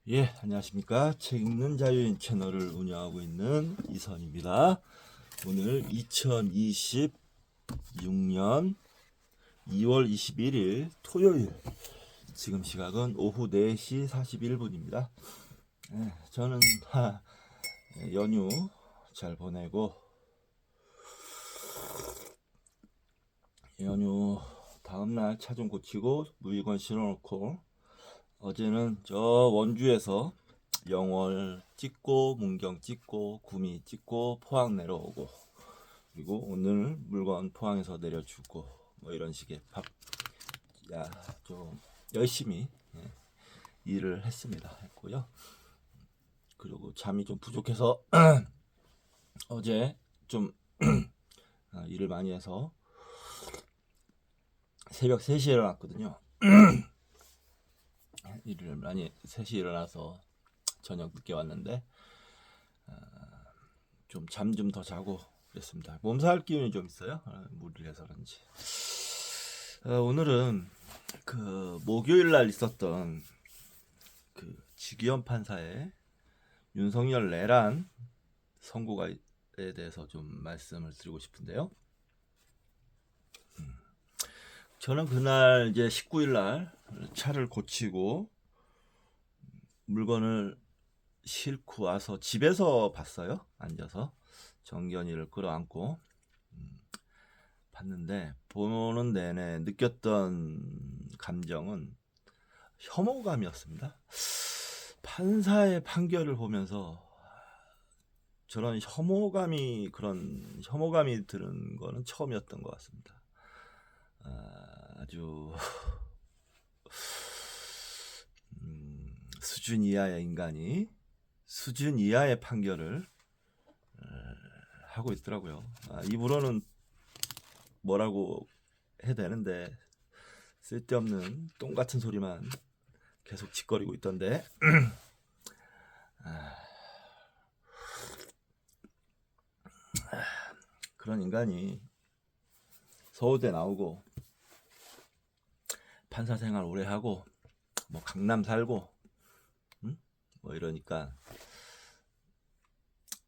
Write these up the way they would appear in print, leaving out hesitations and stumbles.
예, 안녕하십니까. 책 읽는 자유인 채널을 운영하고 있는 이선입니다. 오늘 2026년 2월 21일 토요일, 지금 시각은 오후 4시 41분입니다. 저는 연휴 잘 보내고, 연휴 다음날 차 좀 고치고 무이건 실어놓고, 어제는 저 원주에서 영월 찍고 문경 찍고 구미 찍고 포항 내려오고, 그리고 오늘 물건 포항에서 내려주고, 뭐 이런 식의 좀 열심히 일을 했고요. 그리고 잠이 좀 부족해서 어제 좀 일을 많이 해서 새벽 3시에 일어났거든요. 일을 많이 3시에 일어나서 저녁 늦게 왔는데 좀 잠 좀 더 자고 그랬습니다. 몸살 기운이 좀 있어요. 무리를 해서 그런지. 오늘은 그 목요일 날 있었던 그 지기현 판사의 윤석열 내란 선고에 대해서 좀 말씀을 드리고 싶은데요. 저는 그날 이제 19일 날 차를 고치고 물건을 싣고 와서 집에서 봤어요. 앉아서 정견이를 끌어안고 봤는데, 보는 내내 느꼈던 감정은 혐오감이었습니다. 판사의 판결을 보면서 그런 혐오감이 드는 거는 처음이었던 것 같습니다. 아주 수준 이하의 인간이 수준 이하의 판결을 하고 있더라고요. 입으로는 뭐라고 해야 되는데 쓸데없는 똥 같은 소리만 계속 짓거리고 있던데. 그런 인간이 서울대 나오고 판사 생활 오래 하고 뭐 강남 살고 뭐 이러니까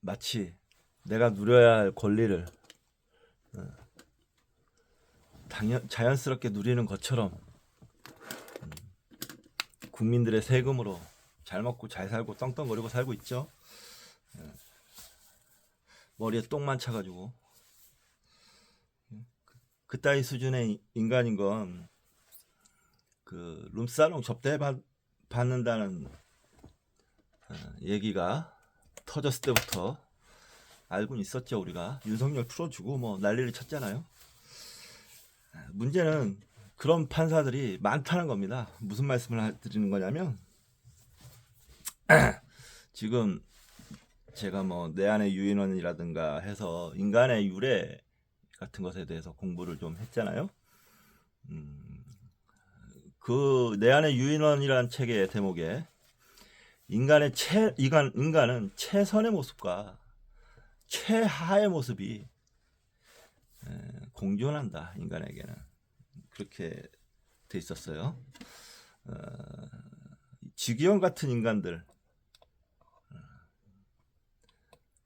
마치 내가 누려야 할 권리를 자연스럽게 누리는 것처럼 국민들의 세금으로 잘 먹고 잘 살고 떵떵거리고 살고 있죠. 머리에 똥만 차가지고. 그따위 수준의 인간인 건 그 룸사롱 접대 받는다는 얘기가 터졌을 때부터 알고는 있었죠. 우리가 윤석열 풀어주고 뭐 난리를 쳤잖아요. 문제는 그런 판사들이 많다는 겁니다. 무슨 말씀을 드리는 거냐면, 지금 제가 뭐 내 안의 유인원이라든가 해서 인간의 유래 같은 것에 대해서 공부를 좀 했잖아요. 그 내 안의 유인원이라는 책의 대목에 인간은 최선의 모습과 최하의 모습이 공존한다. 인간에게는 그렇게 돼 있었어요. 지기현 같은 인간들,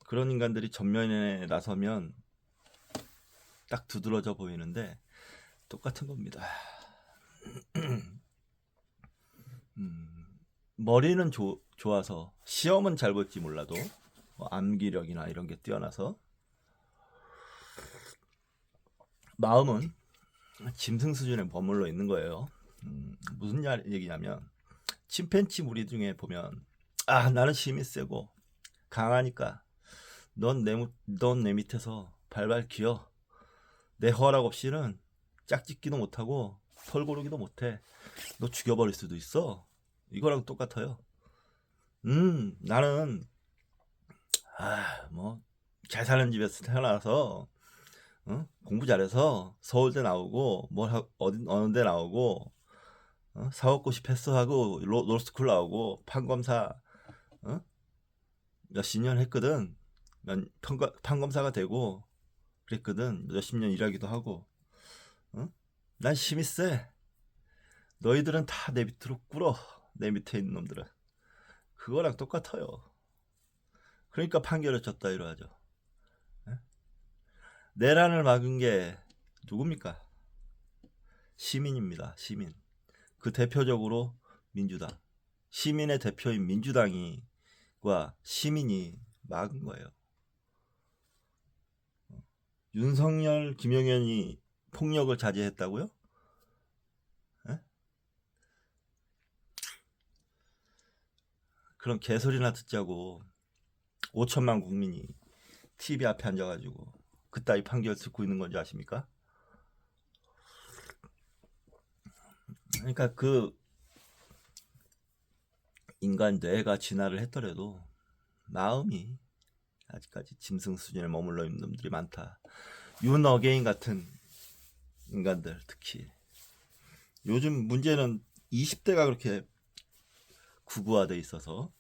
그런 인간들이 전면에 나서면 딱 두드러져 보이는데 똑같은 겁니다. 머리는 좋아서 시험은 잘 볼지 몰라도 뭐 암기력이나 이런 게 뛰어나서 마음은 짐승 수준에 머물러 있는 거예요. 무슨 얘기냐면, 침팬치 무리 중에 보면 나는 힘이 세고 강하니까 넌 내 밑에서 발발 기어. 내 허락 없이는 짝짓기도 못하고 털 고르기도 못해. 너 죽여버릴 수도 있어. 이거랑 똑같아요. 나는 뭐 잘 사는 집에서 태어나서 공부 잘해서 서울대 나오고 어느 데 나오고 사법고시 패스하고 로스쿨 나오고 판검사 몇십 년 했거든. 판검사가 되고 그랬거든. 몇십 년 일하기도 하고. 난 힘이 세. 너희들은 다 내 밑으로 꿇어. 내 밑에 있는 놈들은. 그거랑 똑같아요. 그러니까 판결을 졌다 이러하죠. 예? 내란을 막은 게 누굽니까? 시민입니다. 시민. 그 대표적으로 민주당. 시민의 대표인 민주당과 시민이 막은 거예요. 윤석열, 김용현이 폭력을 자제했다고요? 에? 그런 개소리나 듣자고 5천만 국민이 TV 앞에 앉아가지고 그따위 판결 듣고 있는 건지 아십니까? 그러니까 그 인간 뇌가 진화를 했더라도 마음이 아직까지 짐승 수준에 머물러 있는 놈들이 많다. 윤어게인 같은 인간들 특히 요즘 문제는 20대가 그렇게 구구화돼 있어서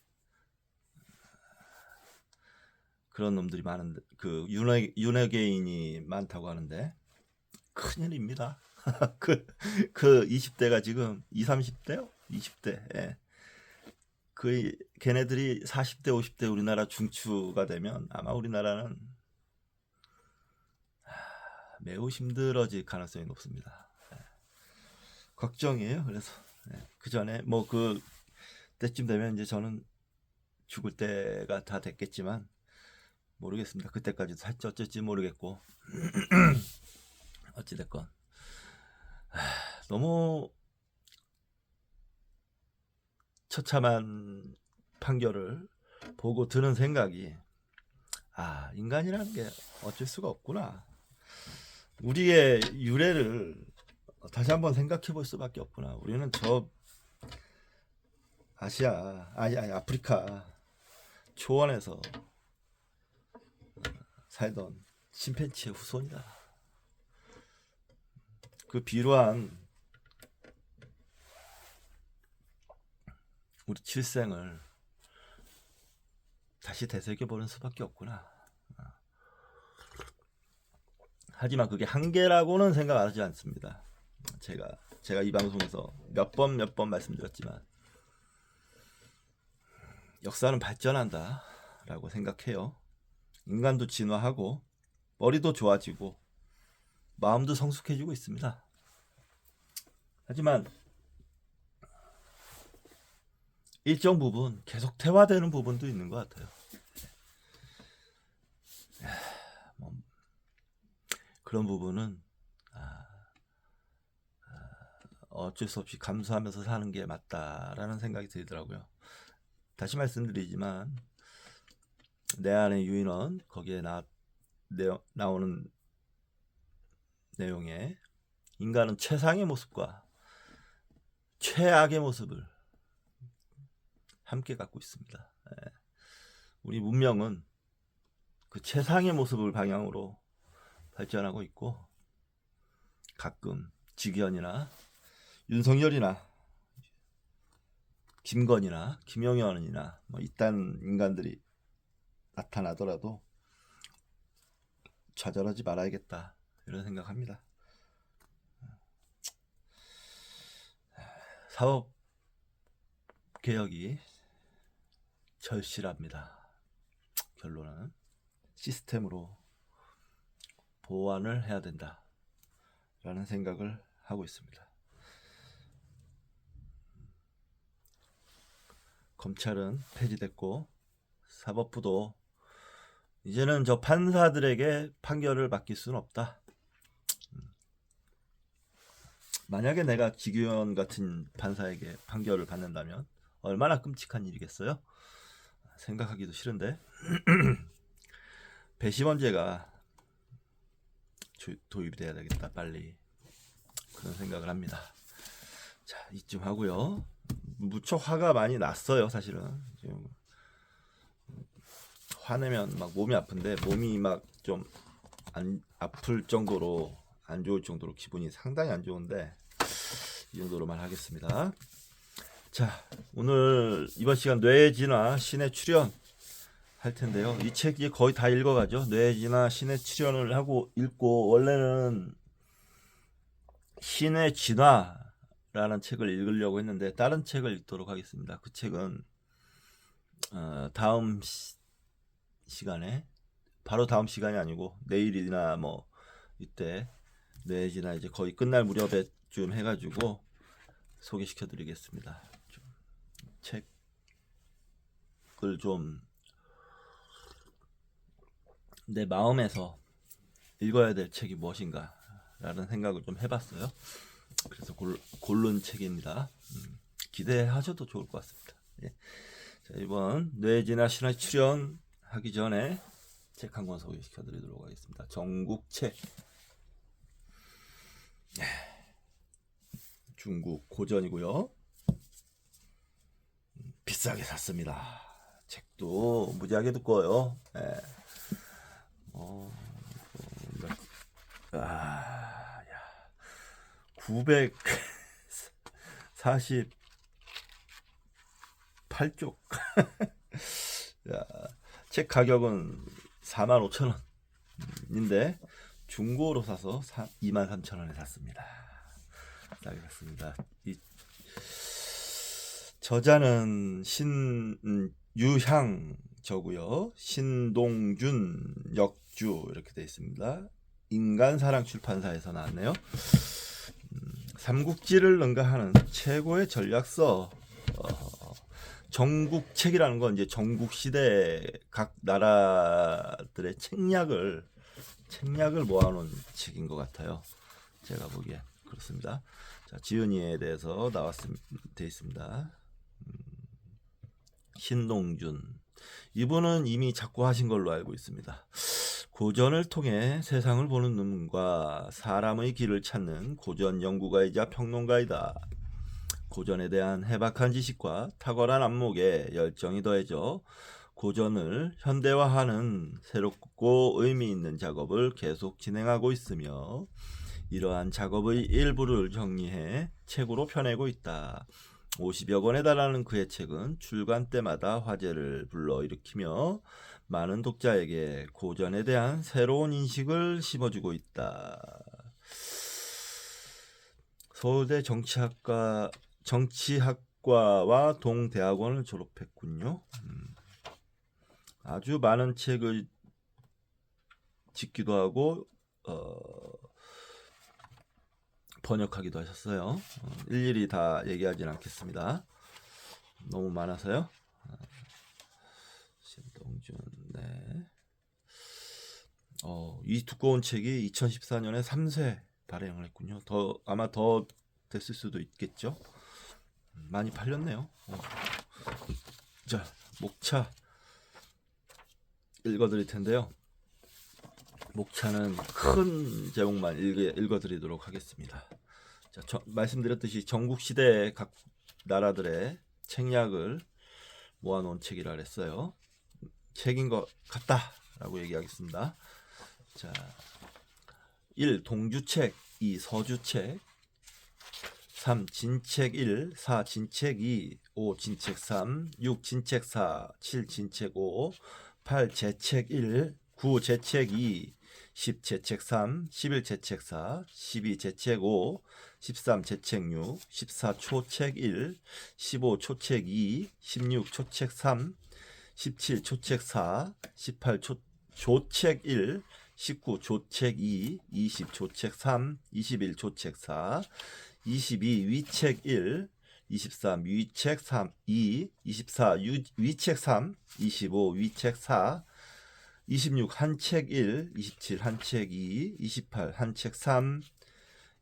그런 놈들이 많은데 그 윤어게인이 많다고 하는데 큰일입니다. 그 20대가 지금 20, 30대요? 20대. 예. 그 걔네들이 40대, 50대 우리나라 중추가 되면 아마 우리나라는 매우 힘들어질 가능성이 높습니다. 예. 걱정이에요. 그래서 그 전에 뭐 그 때쯤 되면 이제 저는 죽을 때가 다 됐겠지만 모르겠습니다. 그때까지도 할지 어쩔지 모르겠고 어찌됐건 너무 처참한 판결을 보고 드는 생각이 인간이라는 게 어쩔 수가 없구나. 우리의 유래를 다시 한번 생각해 볼 수밖에 없구나. 우리는 저 아프리카 초원에서 살던 침팬지의 후손이다. 그 비루한 우리 출생을 다시 되새겨보는 수밖에 없구나. 하지만 그게 한계라고는 생각하지 않습니다. 제가 이 방송에서 몇 번 말씀드렸지만 역사는 발전한다 라고 생각해요. 인간도 진화하고 머리도 좋아지고 마음도 성숙해지고 있습니다. 하지만 일정 부분 계속 퇴화되는 부분도 있는 것 같아요. 그런 부분은 어쩔 수 없이 감수하면서 사는 게 맞다라는 생각이 들더라고요. 다시 말씀드리지만 내 안의 유인원 거기에 나오는 내용에 인간은 최상의 모습과 최악의 모습을 함께 갖고 있습니다. 우리 문명은 그 최상의 모습을 방향으로 발전하고 있고 가끔 직위원이나 윤석열이나 김건희나 김용현이나 뭐 이딴 인간들이 나타나더라도 좌절하지 말아야겠다 이런 생각합니다. 사법개혁이 절실합니다. 결론은 시스템으로 보완을 해야 된다 라는 생각을 하고 있습니다. 검찰은 폐지됐고 사법부도 이제는 저 판사들에게 판결을 맡길 수는 없다. 만약에 내가 직위원 같은 판사에게 판결을 받는다면 얼마나 끔찍한 일이겠어요? 생각하기도 싫은데 배심원제가 도입이 돼야 되겠다 빨리 그런 생각을 합니다. 자, 이쯤 하고요. 무척 화가 많이 났어요. 사실은 지금 화내면 막 몸이 아픈데 몸이 막 좀 아플 정도로 안 좋을 정도로 기분이 상당히 안 좋은데 이 정도로만 하겠습니다. 자, 오늘 이번 시간 뇌의 진화 신의 출현 할 텐데요. 이 책이 거의 다 읽어가죠. 뇌의 진화 신의 출현을 하고 읽고 원래는 신의 진화라는 책을 읽으려고 했는데 다른 책을 읽도록 하겠습니다. 그 책은 다음 시간에, 바로 다음 시간이 아니고 내일이나 뭐 이때 내지나 이제 거의 끝날 무렵에쯤 해가지고 소개시켜드리겠습니다. 책을 좀 내 마음에서 읽어야 될 책이 무엇인가 라는 생각을 좀 해봤어요. 그래서 고른 책입니다. 기대하셔도 좋을 것 같습니다. 예. 자, 이번 뇌지나 신화 출연하기 전에 책 한 권 소개시켜드리도록 하겠습니다. 정국책. 중국 고전이고요. 비싸게 샀습니다. 책도 무지하게 두꺼워요. 예. 948쪽. 책 가격은 45,000원인데 중고로 사서 23,000원에 샀습니다. 싸게 샀습니다. 이 저자는 유향저고요. 신동준 역주 이렇게 되어 있습니다. 인간사랑 출판사에서 나왔네요. 삼국지를 능가하는 최고의 전략서. 정국책이라는 건 이제 전국시대 각 나라들의 책략을 모아놓은 책인 것 같아요. 제가 보기에 그렇습니다. 자, 지은이에 대해서 되어 있습니다. 신동준, 이분은 이미 작고하신 걸로 알고 있습니다. 고전을 통해 세상을 보는 눈과 사람의 길을 찾는 고전 연구가이자 평론가이다. 고전에 대한 해박한 지식과 탁월한 안목에 열정이 더해져 고전을 현대화하는 새롭고 의미 있는 작업을 계속 진행하고 있으며 이러한 작업의 일부를 정리해 책으로 펴내고 있다. 50여 권에 달하는 그의 책은 출간 때마다 화제를 불러일으키며 많은 독자에게 고전에 대한 새로운 인식을 심어주고 있다. 서울대 정치학과와 동대학원을 졸업했군요. 아주 많은 책을 짓기도 하고 번역하기도 하셨어요. 일일이 다 얘기하진 않겠습니다. 너무 많아서요. 신동준, 네. 이 두꺼운 책이 2014년에 3쇄 발행을 했군요. 아마 더 됐을 수도 있겠죠. 많이 팔렸네요. 자, 목차 읽어드릴 텐데요. 목차는 큰 제목만 읽어드리도록 하겠습니다. 자, 말씀드렸듯이 전국시대의 각 나라들의 책략을 모아놓은 책이라 그랬어요. 책인 것 같다라고 얘기하겠습니다. 자, 1. 동주책, 2. 서주책, 3. 진책 1, 4. 진책 2, 5. 진책 3, 6. 진책 4, 7. 진책 5, 8. 재책 1, 9. 재책 2, 10. 재책 3, 11. 재책 4, 12. 재책 5, 13. 재책 6, 14. 초책 1, 15. 초책 2, 16. 초책 3, 17. 초책 4, 18. 조책 1, 19. 조책 2, 20. 조책 3, 21. 조책 4, 22. 위책 1, 23. 위책 3, 2, 24. 위책 3, 25. 위책 4, 26. 한책 1, 27. 한책 2, 28. 한책 3,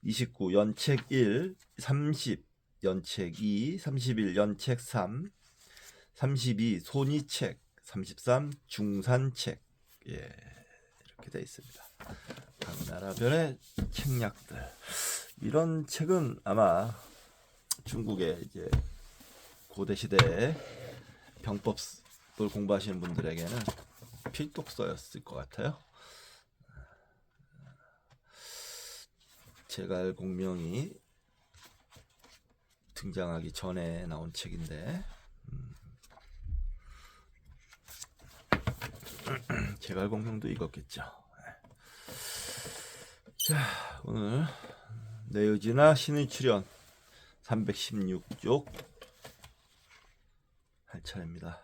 29. 연책 1, 30. 연책 2, 31. 연책 3, 32. 손이책, 33. 중산책. 예, 이렇게 되어 있습니다. 각 나라별의 책략들. 이런 책은 아마 중국의 이제 고대 시대의 병법을 공부하시는 분들에게는 필독서였을 것 같아요. 제갈공명이 등장하기 전에 나온 책인데 제갈공명도 읽었겠죠. 자, 오늘 내유지나 신의 출연 316쪽 할 차례입니다.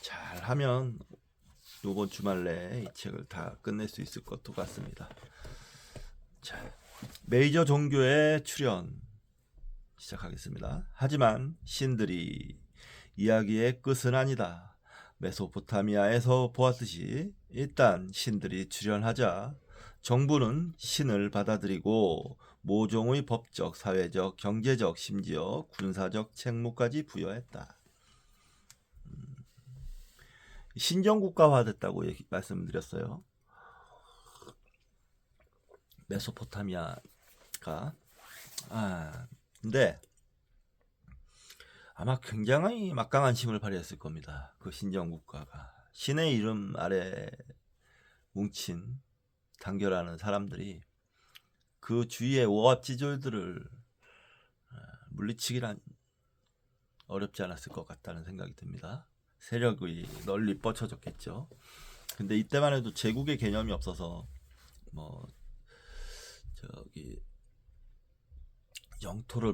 잘하면 이번 주말 내에 이 책을 다 끝낼 수 있을 것도 같습니다. 자, 메이저 종교의 출현 시작하겠습니다. 하지만 신들이 이야기의 끝은 아니다. 메소포타미아에서 보았듯이 일단 신들이 출현하자 정부는 신을 받아들이고 모종의 법적, 사회적, 경제적, 심지어 군사적 책무까지 부여했다. 신정국가화됐다고 말씀드렸어요. 메소포타미아가 근데 아마 굉장히 막강한 힘을 발휘했을 겁니다. 그 신정국가가 신의 이름 아래 뭉친 단결하는 사람들이 그 주위의 오합지졸들을 물리치기란 어렵지 않았을 것 같다는 생각이 듭니다. 세력이 널리 뻗쳐졌겠죠. 근데 이때만 해도 제국의 개념이 없어서 영토를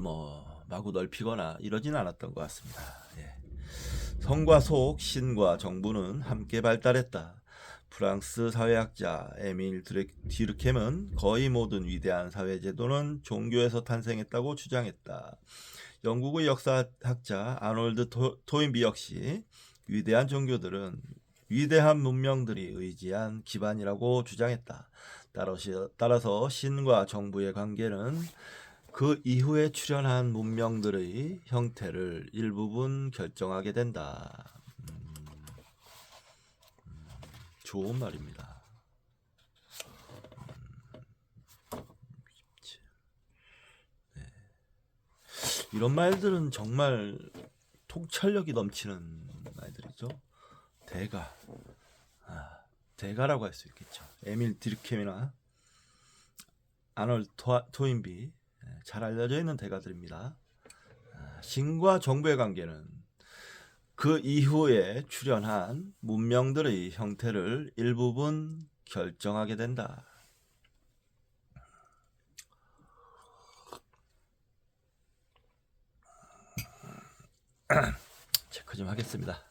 마구 넓히거나 이러진 않았던 것 같습니다. 예. 성과 속, 신과 정부는 함께 발달했다. 프랑스 사회학자 에밀 디르켐은 거의 모든 위대한 사회제도는 종교에서 탄생했다고 주장했다. 영국의 역사학자 아놀드 토인비 역시 위대한 종교들은 위대한 문명들이 의지한 기반이라고 주장했다. 따라서 신과 정부의 관계는 그 이후에 출현한 문명들의 형태를 일부분 결정하게 된다. 좋은 말입니다. 네. 이런 말들은 정말 통찰력이 넘치는 말들이죠. 대가라고 할 수 있겠죠. 에밀 디르켐이나 아놀드 토인비, 잘 알려져 있는 대가들입니다. 신과 정부의 관계는 그 이후에 출현한 문명들의 형태를 일부분 결정하게 된다. 체크 좀 하겠습니다.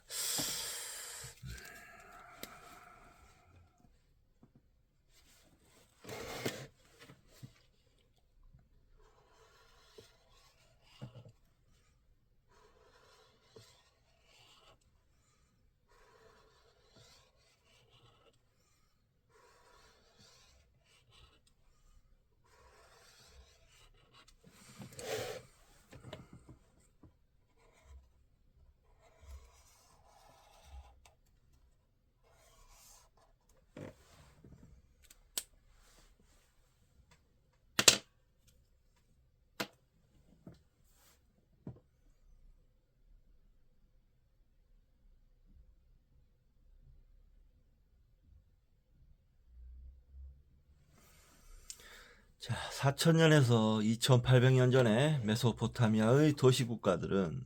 자, 4000년에서 2800년 전에 메소포타미아의 도시국가들은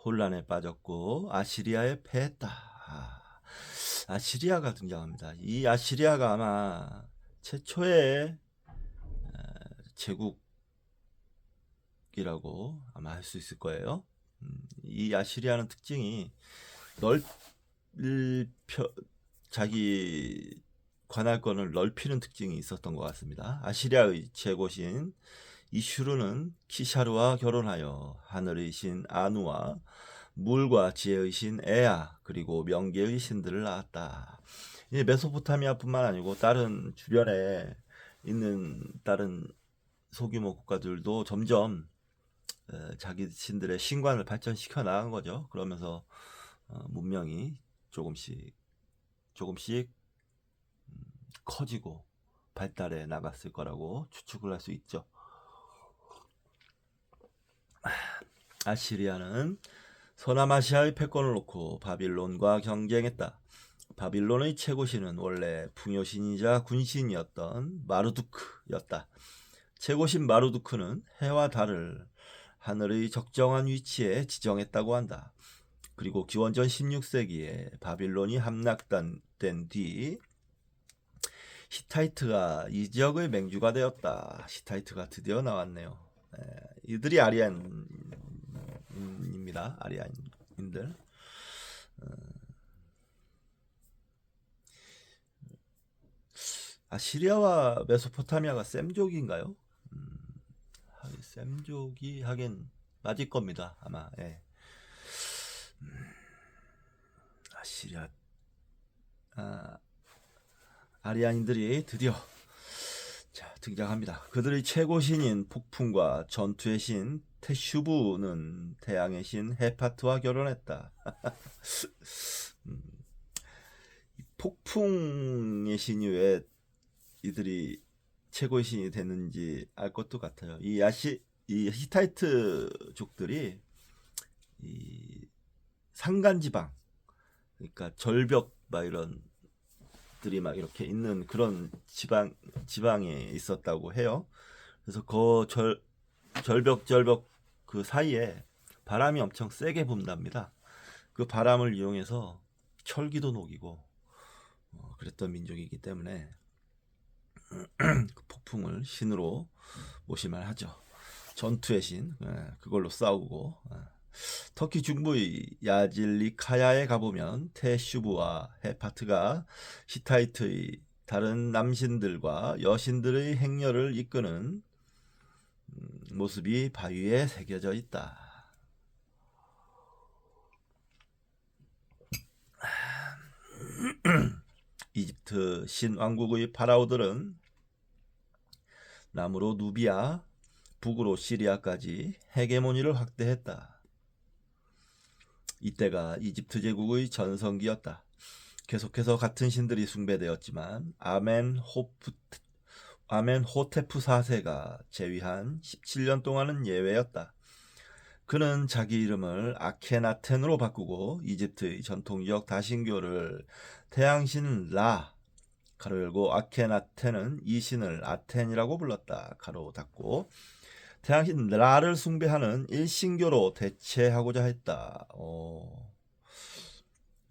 혼란에 빠졌고 아시리아에 패했다. 아시리아가 등장합니다. 이 아시리아가 아마 최초의 제국이라고 아마 할 수 있을 거예요. 이 아시리아는 특징이 자기 관할권을 넓히는 특징이 있었던 것 같습니다. 아시리아의 최고신 이슈르는 키샤르와 결혼하여 하늘의 신 아누와 물과 지혜의 신 에아 그리고 명계의 신들을 낳았다. 이 메소포타미아뿐만 아니고 다른 주변에 있는 다른 소규모 국가들도 점점 자기 신들의 신관을 발전시켜 나간 거죠. 그러면서 문명이 조금씩 커지고 발달해 나갔을 거라고 추측을 할 수 있죠. 아시리아는 서남아시아의 패권을 놓고 바빌론과 경쟁했다. 바빌론의 최고신은 원래 풍요신이자 군신이었던 마르두크였다. 최고신 마르두크는 해와 달을 하늘의 적정한 위치에 지정했다고 한다. 그리고 기원전 16세기에 바빌론이 함락된 뒤 히타이트가 이 지역의 맹주가 되었다. 히타이트가 드디어 나왔네요. 이들이 아리안입니다. 아리안인들. 아시리아와 메소포타미아가 셈족인가요? 음, 셈족이 하긴 맞을 겁니다. 아마. 예. 아시리아 아, 아리아인들이 드디어 등장합니다. 그들의 최고 신인 폭풍과 전투의 신 테슈브는 태양의 신 헤파트와 결혼했다. 폭풍의 신이 왜 이들이 최고의 신이 됐는지 알 것도 같아요. 이 히타이트족들이 이 산간지방, 그러니까 절벽 막 이런 들이 막 이렇게 있는 그런 지방에 있었다고 해요. 그래서 절벽 그 사이에 바람이 엄청 세게 분답니다. 그 바람을 이용해서 철기도 녹이고 그랬던 민족이기 때문에 그 폭풍을 신으로 모실만 하죠. 전투의 신, 그걸로 싸우고. 터키 중부의 야질리카야에 가보면 테슈브와 헤파트가 히타이트의 다른 남신들과 여신들의 행렬을 이끄는 모습이 바위에 새겨져 있다. 이집트 신왕국의 파라오들은 남으로 누비아, 북으로 시리아까지 헤게모니를 확대했다. 이때가 이집트 제국의 전성기였다. 계속해서 같은 신들이 숭배되었지만 아멘호테프 4세가 재위한 17년 동안은 예외였다. 그는 자기 이름을 아케나텐으로 바꾸고 이집트의 전통적 다신교를 태양신 라 가로 열고 아케나텐은 이 신을 아텐이라고 불렀다. 가로 닫고 태양신 라를 숭배하는 일신교로 대체하고자 했다.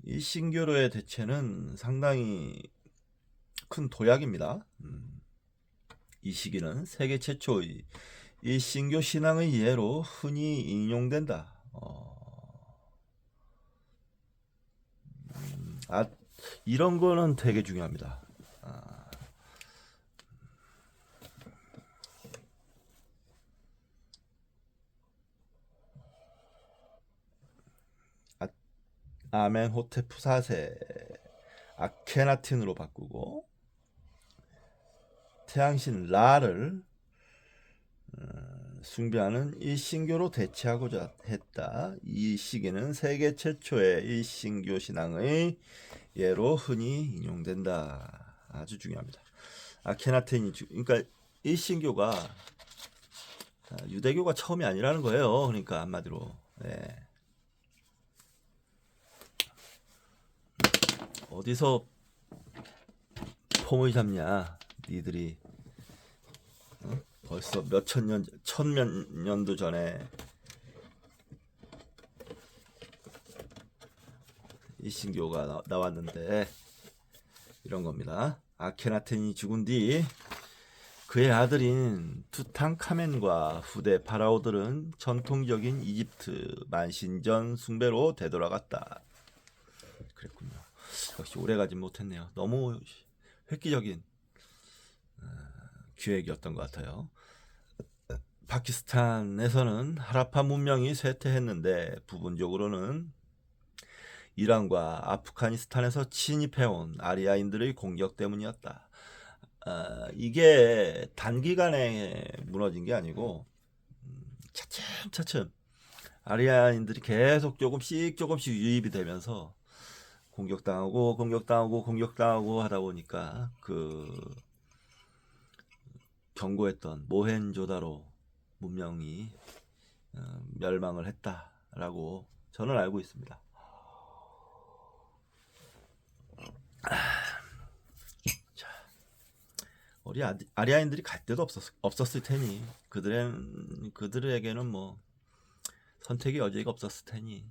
일신교로의 대체는 상당히 큰 도약입니다. 이 시기는 세계 최초의 일신교 신앙의 예로 흔히 인용된다. 이런 거는 되게 중요합니다. 아멘호테프 4세 아케나틴으로 바꾸고 태양신 라를 숭배하는 일신교로 대체하고자 했다. 이 시기는 세계 최초의 일신교 신앙의 예로 흔히 인용된다. 아주 중요합니다. 아케나텐이 그러니까 일신교가 유대교가 처음이 아니라는 거예요. 그러니까 한마디로. 네. 어디서 폼을 잡냐 니들이. 벌써 천몇 년도 전에 일신교가 나왔는데 이런 겁니다. 아케나텐이 죽은 뒤 그의 아들인 투탕카멘과 후대 파라오들은 전통적인 이집트 만신전 숭배로 되돌아갔다. 그랬군요. 역시 오래가지 못했네요. 너무 획기적인 기획이었던 것 같아요. 파키스탄에서는 하라파 문명이 쇠퇴했는데 부분적으로는 이란과 아프가니스탄에서 침입해온 아리아인들의 공격 때문이었다. 이게 단기간에 무너진 게 아니고 차츰 아리아인들이 계속 조금씩 유입이 되면서 공격당하고 하다 보니까 그 경고했던 모헨조다로 문명이 멸망을 했다라고 저는 알고 있습니다. 자, 우리 아리아인들이 갈 데도 없었을 테니 그들에게는 뭐 선택의 여지가 없었을 테니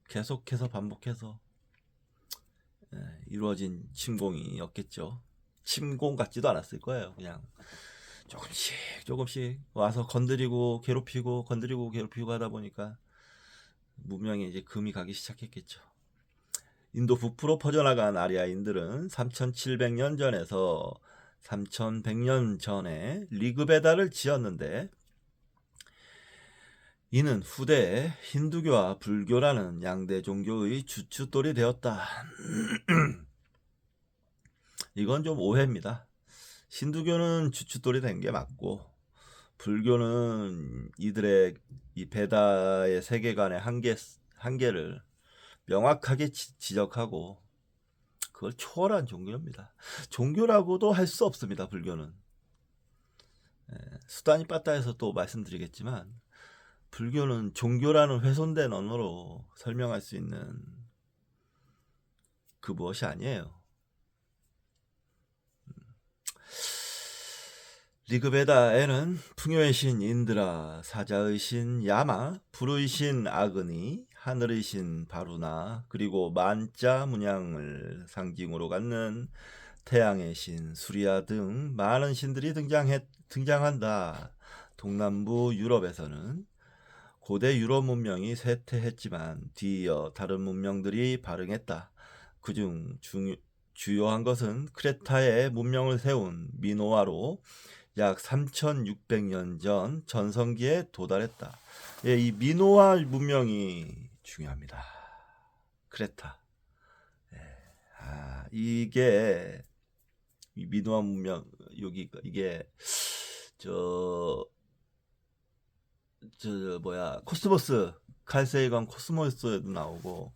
계속해서 반복해서 이루어진 침공이었겠죠. 침공 같지도 않았을 거예요. 그냥 조금씩 와서 건드리고 괴롭히고 하다 보니까 문명에 이제 금이 가기 시작했겠죠. 인도 북부로 퍼져나간 아리아인들은 3700년 전에서 3100년 전에 리그베다를 지었는데 이는 후대에 힌두교와 불교라는 양대 종교의 주춧돌이 되었다. 이건 좀 오해입니다. 힌두교는 주춧돌이 된 게 맞고 불교는 이들의 이 베다의 세계관의 한계를 명확하게 지적하고 그걸 초월한 종교입니다. 종교라고도 할 수 없습니다. 불교는. 수단이 빠따해서 또 말씀드리겠지만 불교는 종교라는 훼손된 언어로 설명할 수 있는 그 무엇이 아니에요. 리그베다에는 풍요의 신 인드라, 사자의 신 야마, 불의 신 아그니, 하늘의 신 바루나, 그리고 만자 문양을 상징으로 갖는 태양의 신 수리아 등 많은 신들이 등장한다. 동남부 유럽에서는 고대 유럽 문명이 쇠퇴했지만 뒤이어 다른 문명들이 발흥했다. 그중 주요한 것은 크레타에 문명을 세운 미노아로 약 3600년 전 전성기에 도달했다. 예, 이 미노아 문명이 중요합니다. 크레타. 이게 미노아 문명 여기 이게 코스모스 칼세이건 코스모스에도 나오고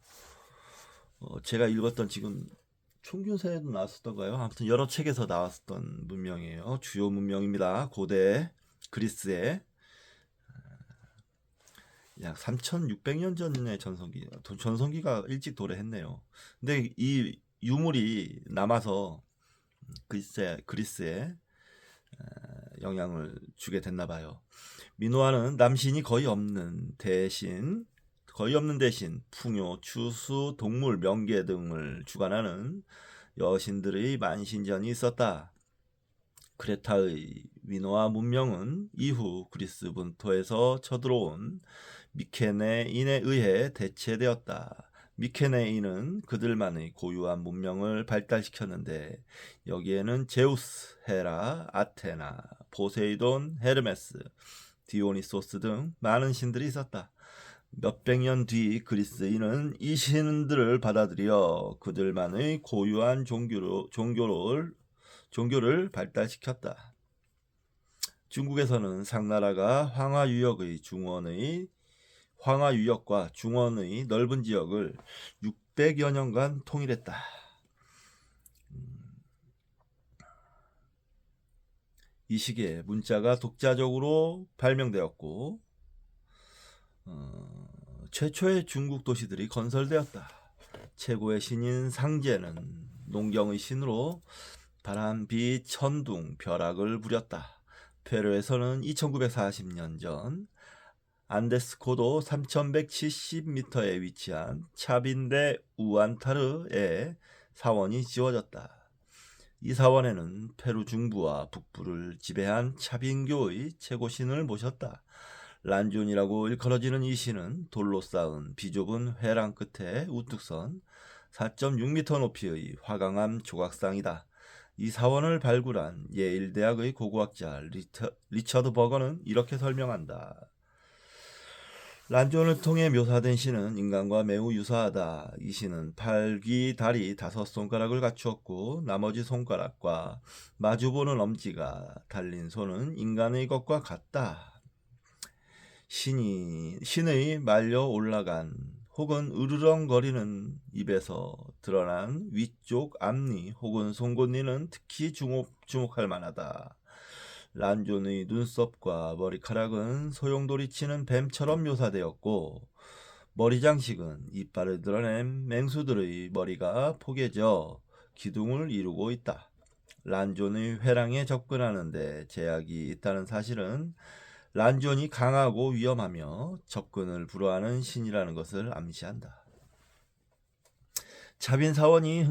제가 읽었던 지금 총균세에도 나왔었던가요? 아무튼 여러 책에서 나왔었던 문명이에요. 주요 문명입니다. 고대 그리스에 약 3600년 전의 전성기가 일찍 도래했네요. 근데 이 유물이 남아서 그리스에 영향을 주게 됐나 봐요. 미노아는 남신이 거의 없는 대신 풍요, 추수, 동물, 명계 등을 주관하는 여신들의 만신전이 있었다. 크레타의 미노아 문명은 이후 그리스 본토에서 쳐들어온 미케네인에 의해 대체되었다. 미케네인은 그들만의 고유한 문명을 발달시켰는데 여기에는 제우스, 헤라, 아테나, 포세이돈, 헤르메스, 디오니소스 등 많은 신들이 있었다. 몇백 년 뒤 그리스인은 이 신들을 받아들여 그들만의 고유한 종교를 발달시켰다. 중국에서는 상나라가 황하유역과 중원의 넓은 지역을 600여 년간 통일했다. 이 시기에 문자가 독자적으로 발명되었고 최초의 중국 도시들이 건설되었다. 최고의 신인 상제는 농경의 신으로 바람, 비, 천둥, 벼락을 부렸다. 페루에서는 2940년 전 안데스 고도 3170m에 위치한 차빈데 우안타르에 사원이 지어졌다. 이 사원에는 페루 중부와 북부를 지배한 차빈교의 최고신을 모셨다. 란존이라고 일컬어지는 이 신은 돌로 쌓은 비좁은 회랑 끝에 우뚝 선 4.6m 높이의 화강암 조각상이다. 이 사원을 발굴한 예일 대학의 고고학자 리처드 버거는 이렇게 설명한다. 란존을 통해 묘사된 신은 인간과 매우 유사하다. 이 신은 팔, 귀, 다리 5손가락을 갖추었고 나머지 손가락과 마주보는 엄지가 달린 손은 인간의 것과 같다. 신의 말려 올라간 혹은 으르렁거리는 입에서 드러난 위쪽 앞니 혹은 송곳니는 특히 주목할 만하다. 란존의 눈썹과 머리카락은 소용돌이 치는 뱀처럼 묘사되었고 머리 장식은 이빨을 드러낸 맹수들의 머리가 포개져 기둥을 이루고 있다. 란존의 회랑에 접근하는데 제약이 있다는 사실은 란존이 강하고 위험하며 접근을 불허하는 신이라는 것을 암시한다. 차빈 사원이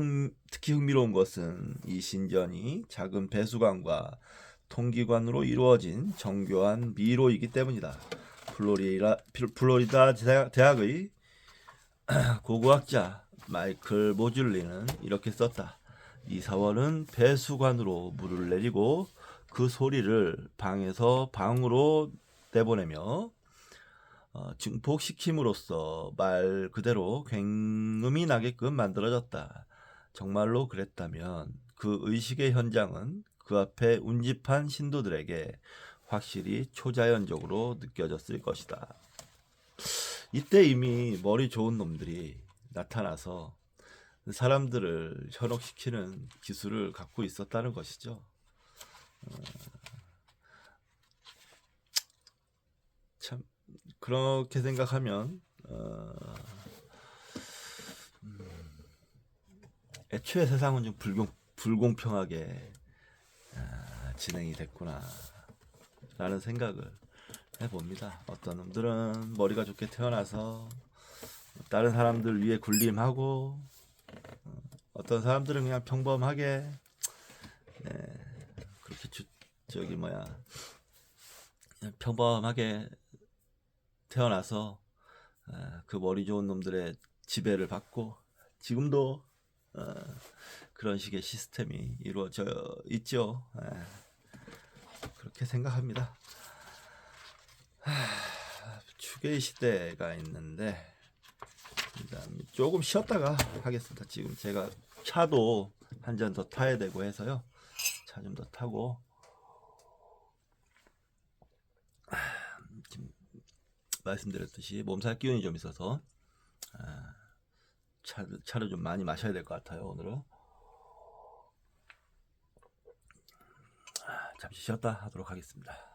특히 흥미로운 것은 이 신전이 작은 배수관과 통기관으로 이루어진 정교한 미로이기 때문이다. 플로리다 대학의 고고학자 마이클 모즐리는 이렇게 썼다. 이사원은 배수관으로 물을 내리고 그 소리를 방에서 방으로 내보내며 증폭시킴으로써 말 그대로 굉음이 나게끔 만들어졌다. 정말로 그랬다면 그 의식의 현장은 그 앞에 운집한 신도들에게 확실히 초자연적으로 느껴졌을 것이다. 이때 이미 머리 좋은 놈들이 나타나서 사람들을 현혹시키는 기술을 갖고 있었다는 것이죠. 참 그렇게 생각하면 애초에 세상은 좀 불공평하게 진행이 됐구나 라는 생각을 해봅니다. 어떤 놈들은 머리가 좋게 태어나서 다른 사람들 위에 군림하고 어떤 사람들은 그냥 평범하게 그렇게 그냥 평범하게 태어나서 그 머리 좋은 놈들의 지배를 받고 지금도 그런 식의 시스템이 이루어져 있죠. 그렇게 생각합니다. 추계의 시대가 있는데 일단 조금 쉬었다가 하겠습니다. 지금 제가 차도 한 잔 더 타야 되고 해서요. 차 좀 더 타고 지금 말씀드렸듯이 몸살 기운이 좀 있어서 차를 좀 많이 마셔야 될 것 같아요. 오늘은 잠시 쉬었다 하도록 하겠습니다.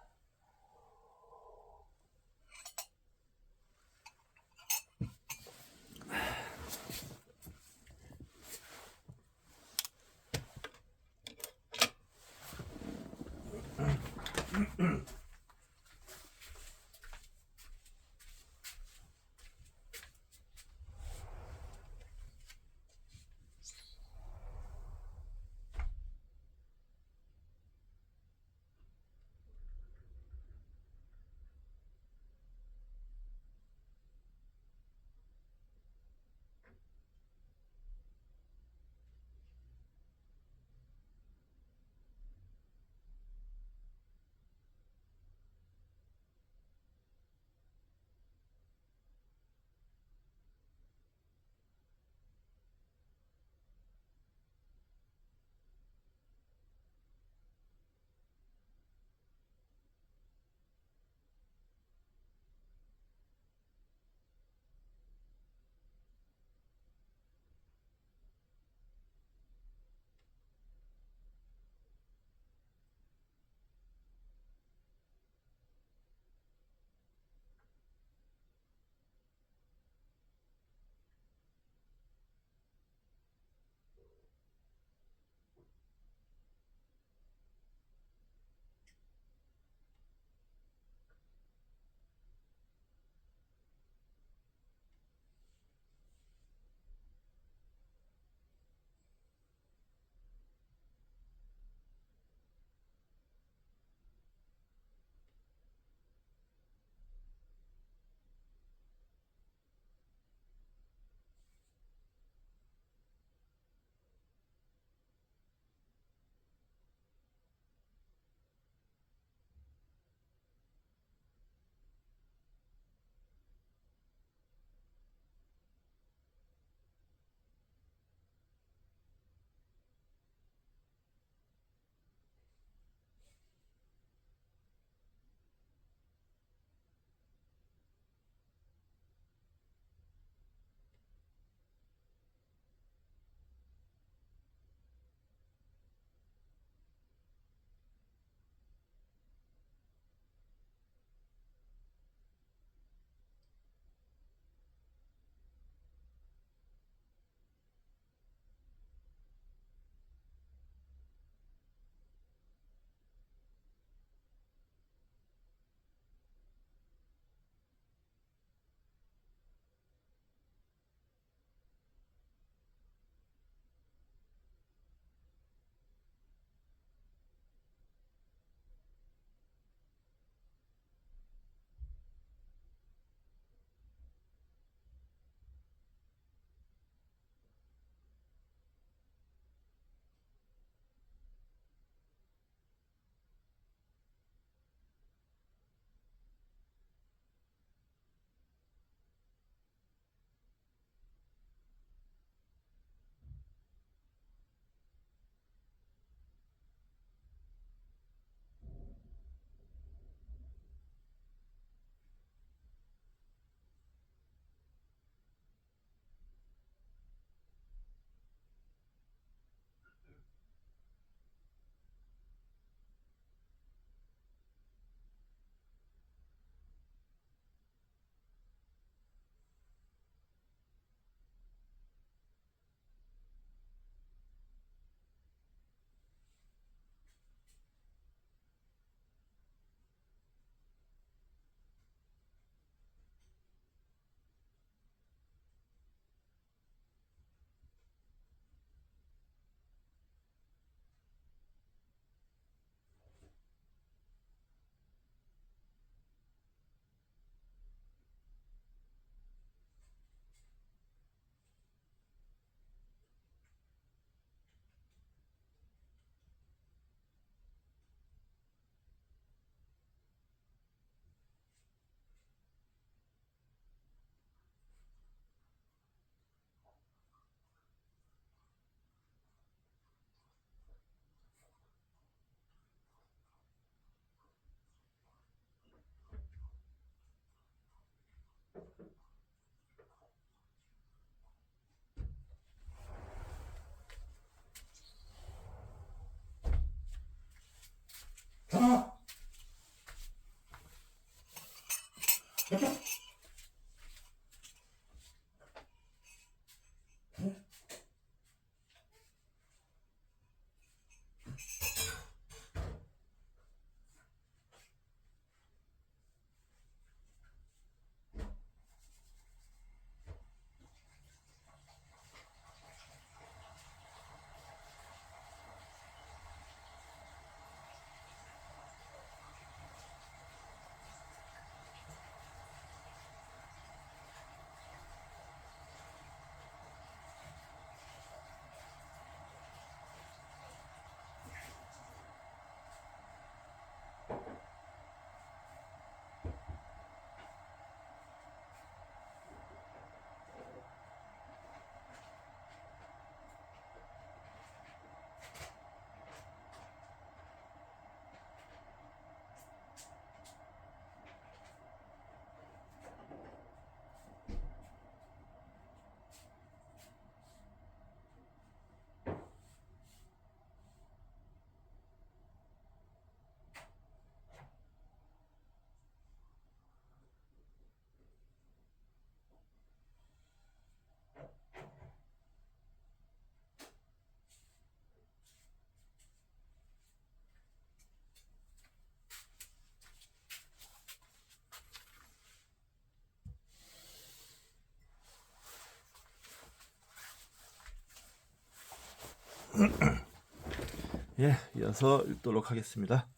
이어서 읽도록 하겠습니다.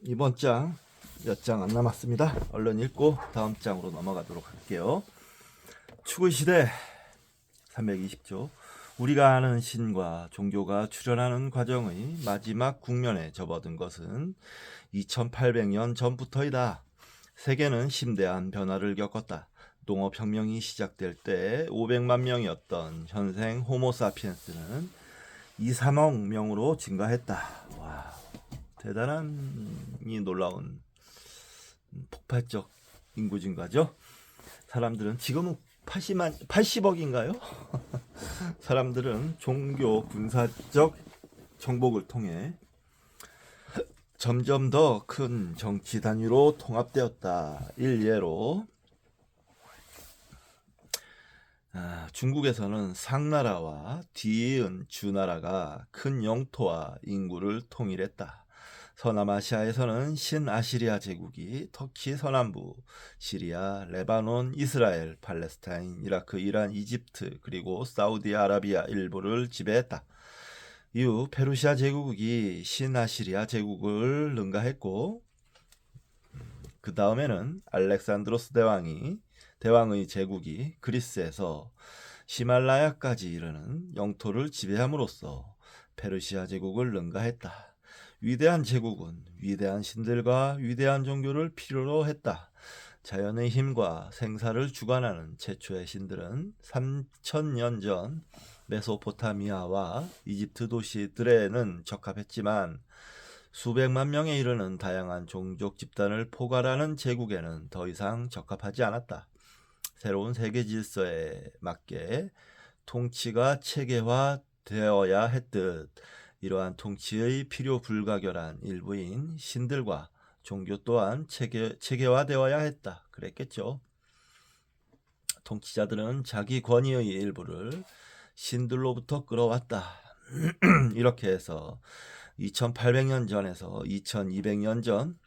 이번 장 몇 장 안 남았습니다. 얼른 읽고 다음 장으로 넘어가도록 할게요. 추구시대 320조. 우리가 아는 신과 종교가 출현하는 과정의 마지막 국면에 접어든 것은 2800년 전부터이다. 세계는 심대한 변화를 겪었다. 농업혁명이 시작될 때 500만 명이었던 현생 호모사피엔스는 2, 3억 명으로 증가했다. 와, 대단히 놀라운 폭발적 인구 증가죠. 사람들은 지금은 80억인가요? 사람들은 종교, 군사적 정복을 통해 점점 더 큰 정치 단위로 통합되었다. 일례로 중국에서는 상나라와 뒤이은 주나라가 큰 영토와 인구를 통일했다. 서남아시아에서는 신아시리아 제국이 터키 서남부, 시리아, 레바논, 이스라엘, 팔레스타인, 이라크, 이란, 이집트, 그리고 사우디아라비아 일부를 지배했다. 이후 페르시아 제국이 신아시리아 제국을 능가했고, 그 다음에는 알렉산드로스 대왕의 제국이 그리스에서 히말라야까지 이르는 영토를 지배함으로써 페르시아 제국을 능가했다. 위대한 제국은 위대한 신들과 위대한 종교를 필요로 했다. 자연의 힘과 생사를 주관하는 최초의 신들은 3000년 전 메소포타미아와 이집트 도시들에는 적합했지만 수백만 명에 이르는 다양한 종족 집단을 포괄하는 제국에는 더 이상 적합하지 않았다. 새로운 세계 질서에 맞게 통치가 체계화되어야 했듯 이러한 통치의 필요 불가결한 일부인 신들과 종교 또한 체계화되어야 했다. 그랬겠죠. 통치자들은 자기 권위의 일부를 신들로부터 끌어왔다. 이렇게 해서 2800년 전에서 2200년 전,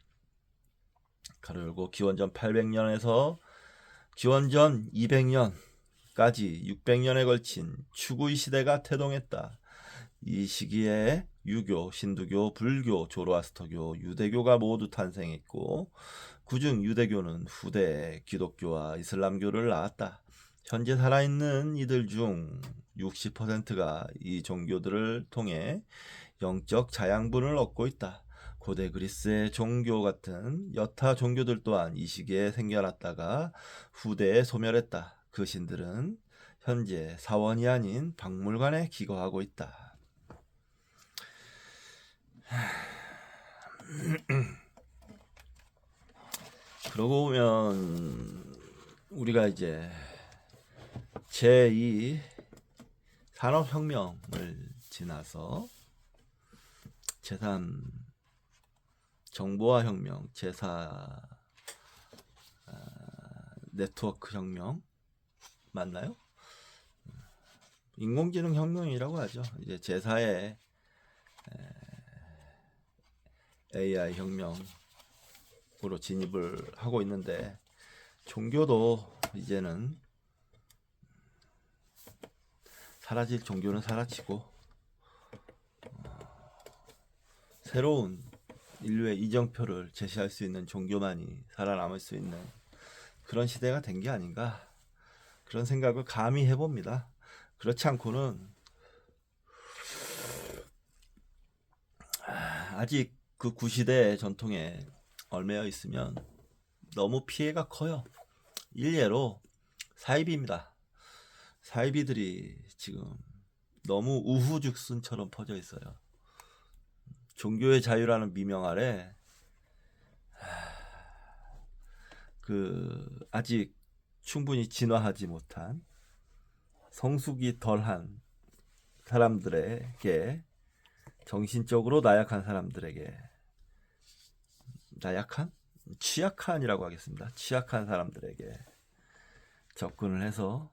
가로 열고 기원전 800년에서 기원전 200년까지 600년에 걸친 추구의 시대가 태동했다. 이 시기에 유교, 신두교, 불교, 조로아스터교, 유대교가 모두 탄생했고 그중 유대교는 후대에 기독교와 이슬람교를 낳았다. 현재 살아있는 이들 중 60%가 이 종교들을 통해 영적 자양분을 얻고 있다. 고대 그리스의 종교 같은 여타 종교들 또한 이 시기에 생겨났다가 후대에 소멸했다. 그 신들은 현재 사원이 아닌 박물관에 기거하고 있다. 그러고 보면 우리가 이제 제2 산업혁명을 지나서 제3 정보화혁명, 제4 네트워크 혁명 맞나요? 인공지능 혁명이라고 하죠. 이제 제4의 AI 혁명으로 진입을 하고 있는데, 종교도 이제는 사라질 종교는 사라지고 새로운 인류의 이정표를 제시할 수 있는 종교만이 살아남을 수 있는 그런 시대가 된 게 아닌가, 그런 생각을 감히 해봅니다. 그렇지 않고는 아직 그 구시대의 전통에 얽매여 있으면 너무 피해가 커요. 일례로 사이비입니다. 사이비들이 지금 너무 우후죽순처럼 퍼져 있어요. 종교의 자유라는 미명 아래 아직 충분히 진화하지 못한 성숙이 덜한 사람들에게, 정신적으로 나약한 사람들에게, 나약한? 취약한이라고 하겠습니다. 취약한 사람들에게 접근을 해서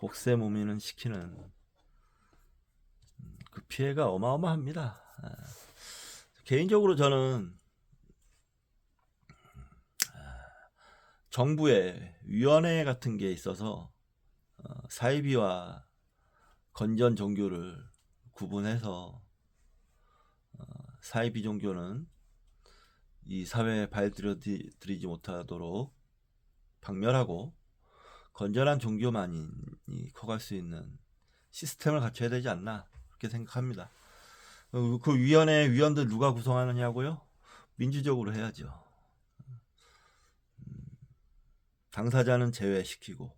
혹세무민은 시키는 그 피해가 어마어마합니다. 개인적으로 저는 정부의 위원회 같은 게 있어서 사이비와 건전 종교를 구분해서 사이비 종교는 이 사회에 발들여들이지 못하도록 박멸하고 건전한 종교만이 커갈 수 있는 시스템을 갖춰야 되지 않나, 그렇게 생각합니다. 그 위원회 위원들 누가 구성하느냐고요? 민주적으로 해야죠. 당사자는 제외시키고,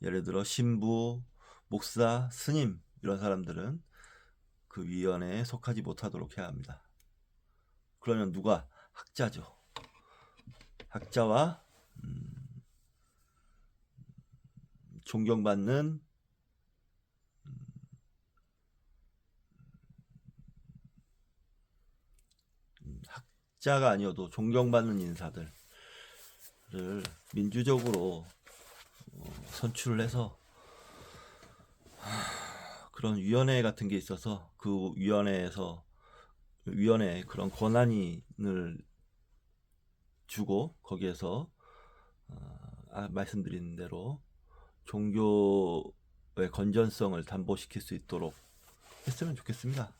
예를 들어 신부, 목사, 스님 이런 사람들은 그 위원회에 속하지 못하도록 해야 합니다. 그러면 누가? 학자죠. 학자와 존경받는 학자가 아니어도 존경받는 인사들을 민주적으로 선출을 해서 그런 위원회 같은 게 있어서 그 위원회에 그런 권한을 주고, 거기에서 말씀드린 대로 종교의 건전성을 담보시킬 수 있도록 했으면 좋겠습니다.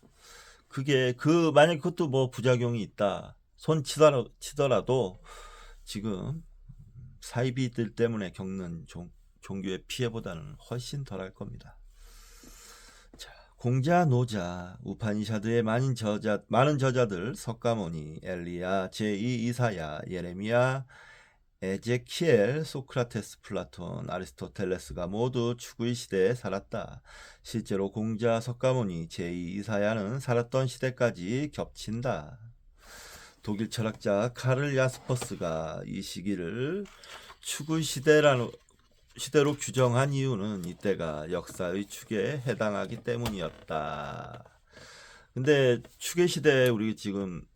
그게 만약 그것도 뭐 부작용이 있다 손 치더라도 지금 사이비들 때문에 겪는 종교의 피해보다는 훨씬 덜할 겁니다. 자, 공자, 노자, 우파니샤드의 많은 저자들, 석가모니, 엘리야, 제2 이사야, 예레미야, 에제키엘, 소크라테스, 플라톤, 아리스토텔레스가 모두 추구의 시대에 살았다. 실제로 공자, 석가모니, 제2 이사야는 살았던 시대까지 겹친다. 독일 철학자 카를 야스퍼스가 이 시기를 추구의 시대로 규정한 이유는 이때가 역사의 축에 해당하기 때문이었다. 근데 추계 시대에 우리 지금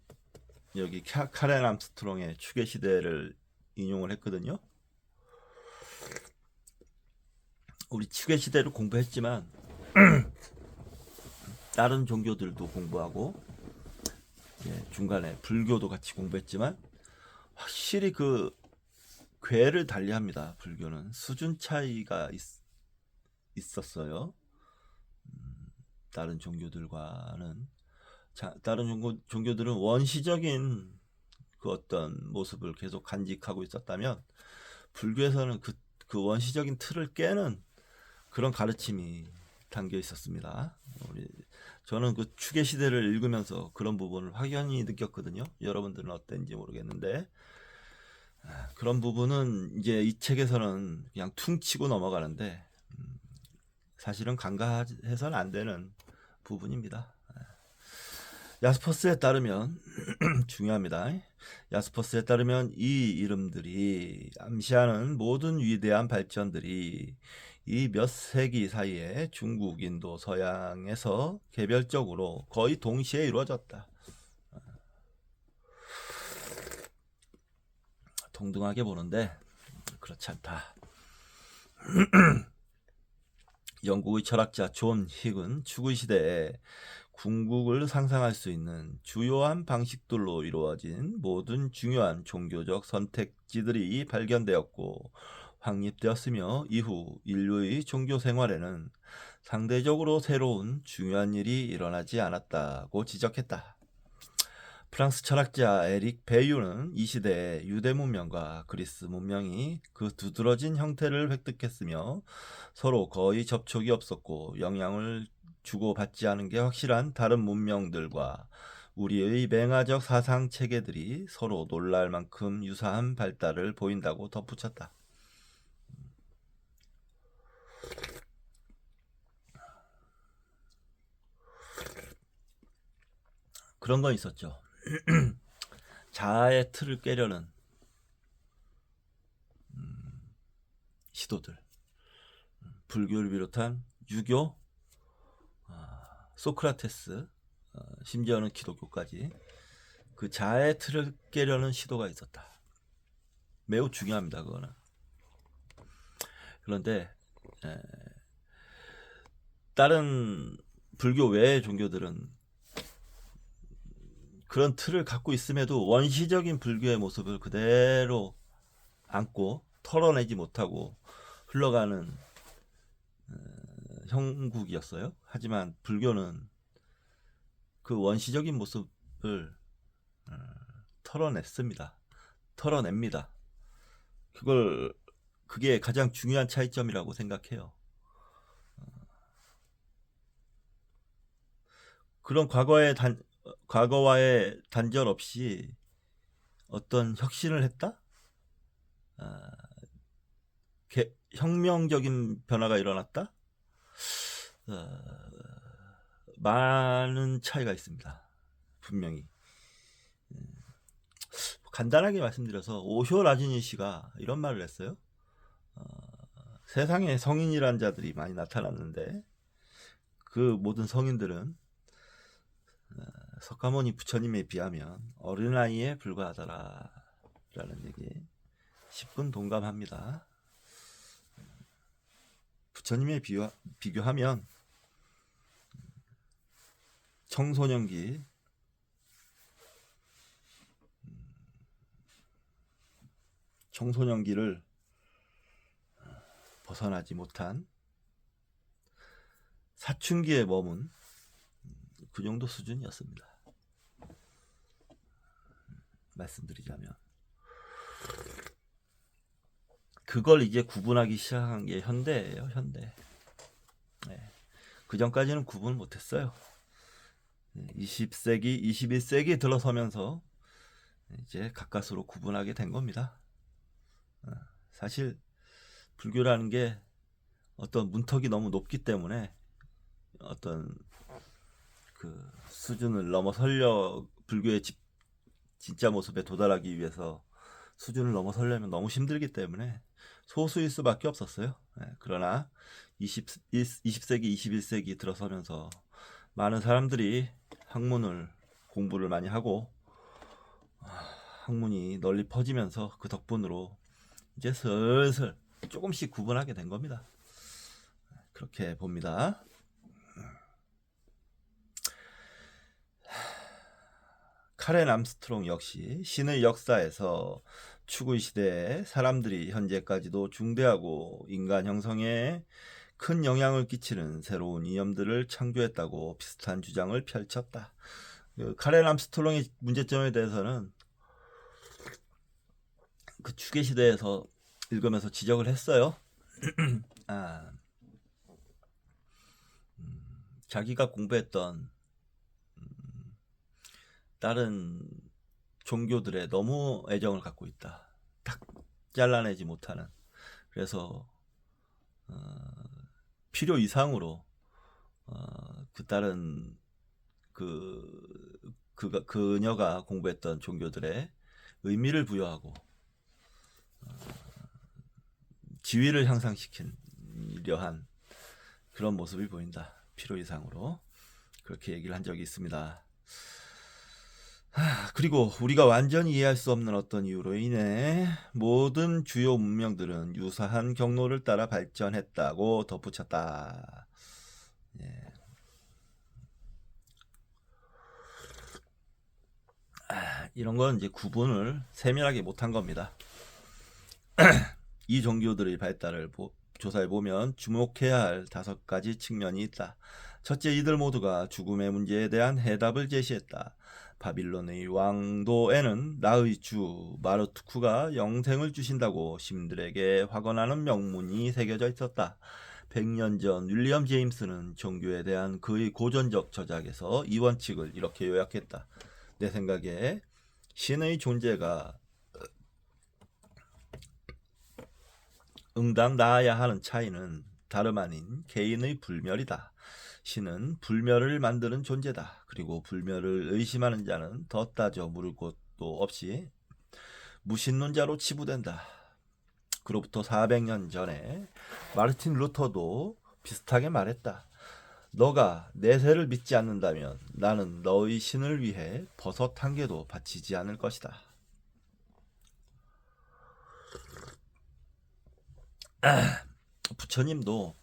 여기 카렌 암스트롱의 추계 시대를 인용을 했거든요. 우리 추계 시대를 공부했지만 다른 종교들도 공부하고 중간에 불교도 같이 공부했지만 확실히 그 궤를 달리합니다. 불교는 수준 차이가 있었어요. 다른 종교들과는. 다른 종교들은 원시적인 그 어떤 모습을 계속 간직하고 있었다면, 불교에서는 그 원시적인 틀을 깨는 그런 가르침이 담겨 있었습니다. 저는 그 추계 시대를 읽으면서 그런 부분을 확연히 느꼈거든요. 여러분들은 어땠는지 모르겠는데, 그런 부분은 이제 이 책에서는 그냥 퉁치고 넘어가는데 사실은 간과해서는 안 되는 부분입니다. 야스퍼스에 따르면 중요합니다. 야스퍼스에 따르면 이 이름들이 암시하는 모든 위대한 발전들이 이 몇 세기 사이에 중국, 인도, 서양에서 개별적으로 거의 동시에 이루어졌다. 동등하게 보는데 그렇지 않다. 영국의 철학자 존 힉은 추구 시대에 궁극을 상상할 수 있는 주요한 방식들로 이루어진 모든 중요한 종교적 선택지들이 발견되었고 확립되었으며 이후 인류의 종교 생활에는 상대적으로 새로운 중요한 일이 일어나지 않았다고 지적했다. 프랑스 철학자 에릭 베유는 이 시대에 유대 문명과 그리스 문명이 그 두드러진 형태를 획득했으며 서로 거의 접촉이 없었고 영향을 주고받지 않은 게 확실한 다른 문명들과 우리의 맹아적 사상 체계들이 서로 놀랄 만큼 유사한 발달을 보인다고 덧붙였다. 그런 건 있었죠. 자아의 틀을 깨려는 시도들. 불교를 비롯한 유교, 소크라테스, 심지어는 기독교까지 그 자아의 틀을 깨려는 시도가 있었다. 매우 중요합니다. 그거는. 그런데 다른 불교 외의 종교들은 그런 틀을 갖고 있음에도 원시적인 불교의 모습을 그대로 안고 털어내지 못하고 흘러가는 형국이었어요. 하지만 불교는 그 원시적인 모습을 털어냈습니다. 털어냅니다. 그게 가장 중요한 차이점이라고 생각해요. 그런 과거와의 단절 없이 어떤 혁신을 했다? 혁명적인 변화가 일어났다? 많은 차이가 있습니다. 분명히. 간단하게 말씀드려서 오쇼 라지니 씨가 이런 말을 했어요. 세상에 성인이란 자들이 많이 나타났는데 그 모든 성인들은 석가모니 부처님에 비하면 어린아이에 불과하더라 라는 얘기 10분 동감합니다. 부처님에 비교하면 청소년기를 벗어나지 못한 사춘기에 머문 그 정도 수준이었습니다. 말씀드리자면 그걸 이제 구분하기 시작한 게 현대예요. 현대. 그 전까지는 구분을 못했어요. 20세기, 21세기 들어서면서 이제 가까스로 구분하게 된 겁니다. 사실 불교라는 게 어떤 문턱이 너무 높기 때문에 어떤 그 수준을 넘어서려 불교의 진짜 모습에 도달하기 위해서 수준을 넘어서려면 너무 힘들기 때문에 소수일 수밖에 없었어요. 그러나 20세기, 21세기 들어서면서 많은 사람들이 학문을 공부를 많이 하고 학문이 널리 퍼지면서 그 덕분으로 이제 슬슬 조금씩 구분하게 된 겁니다. 그렇게 봅니다. 카렌 암스트롱 역시 신의 역사에서 추구 시대에 사람들이 현재까지도 중대하고 인간 형성에 큰 영향을 끼치는 새로운 이념들을 창조했다고 비슷한 주장을 펼쳤다. 카렌 암스트롱의 문제점에 대해서는 그 추계 시대에서 읽으면서 지적을 했어요. 자기가 공부했던 다른 종교들에 너무 애정을 갖고 있다. 딱 잘라내지 못하는. 그래서 필요 이상으로 그 다른 그녀가 공부했던 종교들의 의미를 부여하고 지위를 향상시키려 한 그런 모습이 보인다. 필요 이상으로 그렇게 얘기를 한 적이 있습니다. 그리고 우리가 완전히 이해할 수 없는 어떤 이유로 인해 모든 주요 문명들은 유사한 경로를 따라 발전했다고 덧붙였다. 예. 이런 건 이제 구분을 세밀하게 못한 겁니다. 이 종교들의 발달을 조사해 보면 주목해야 할 5가지 측면이 있다. 첫째, 이들 모두가 죽음의 문제에 대한 해답을 제시했다. 바빌론의 왕도에는 나의 주 마르투크가 영생을 주신다고 시민들에게 확언하는 명문이 새겨져 있었다. 100년 전 윌리엄 제임스는 종교에 대한 그의 고전적 저작에서 이 원칙을 이렇게 요약했다. 내 생각에 신의 존재가 응당 나아야 하는 차이는 다름 아닌 개인의 불멸이다. 신은 불멸을 만드는 존재다. 그리고 불멸을 의심하는 자는 더 따져 물을 것도 없이 무신론자로 치부된다. 그로부터 400년 전에 마르틴 루터도 비슷하게 말했다. 너가 내세를 믿지 않는다면 나는 너의 신을 위해 버섯 한 개도 바치지 않을 것이다. 부처님도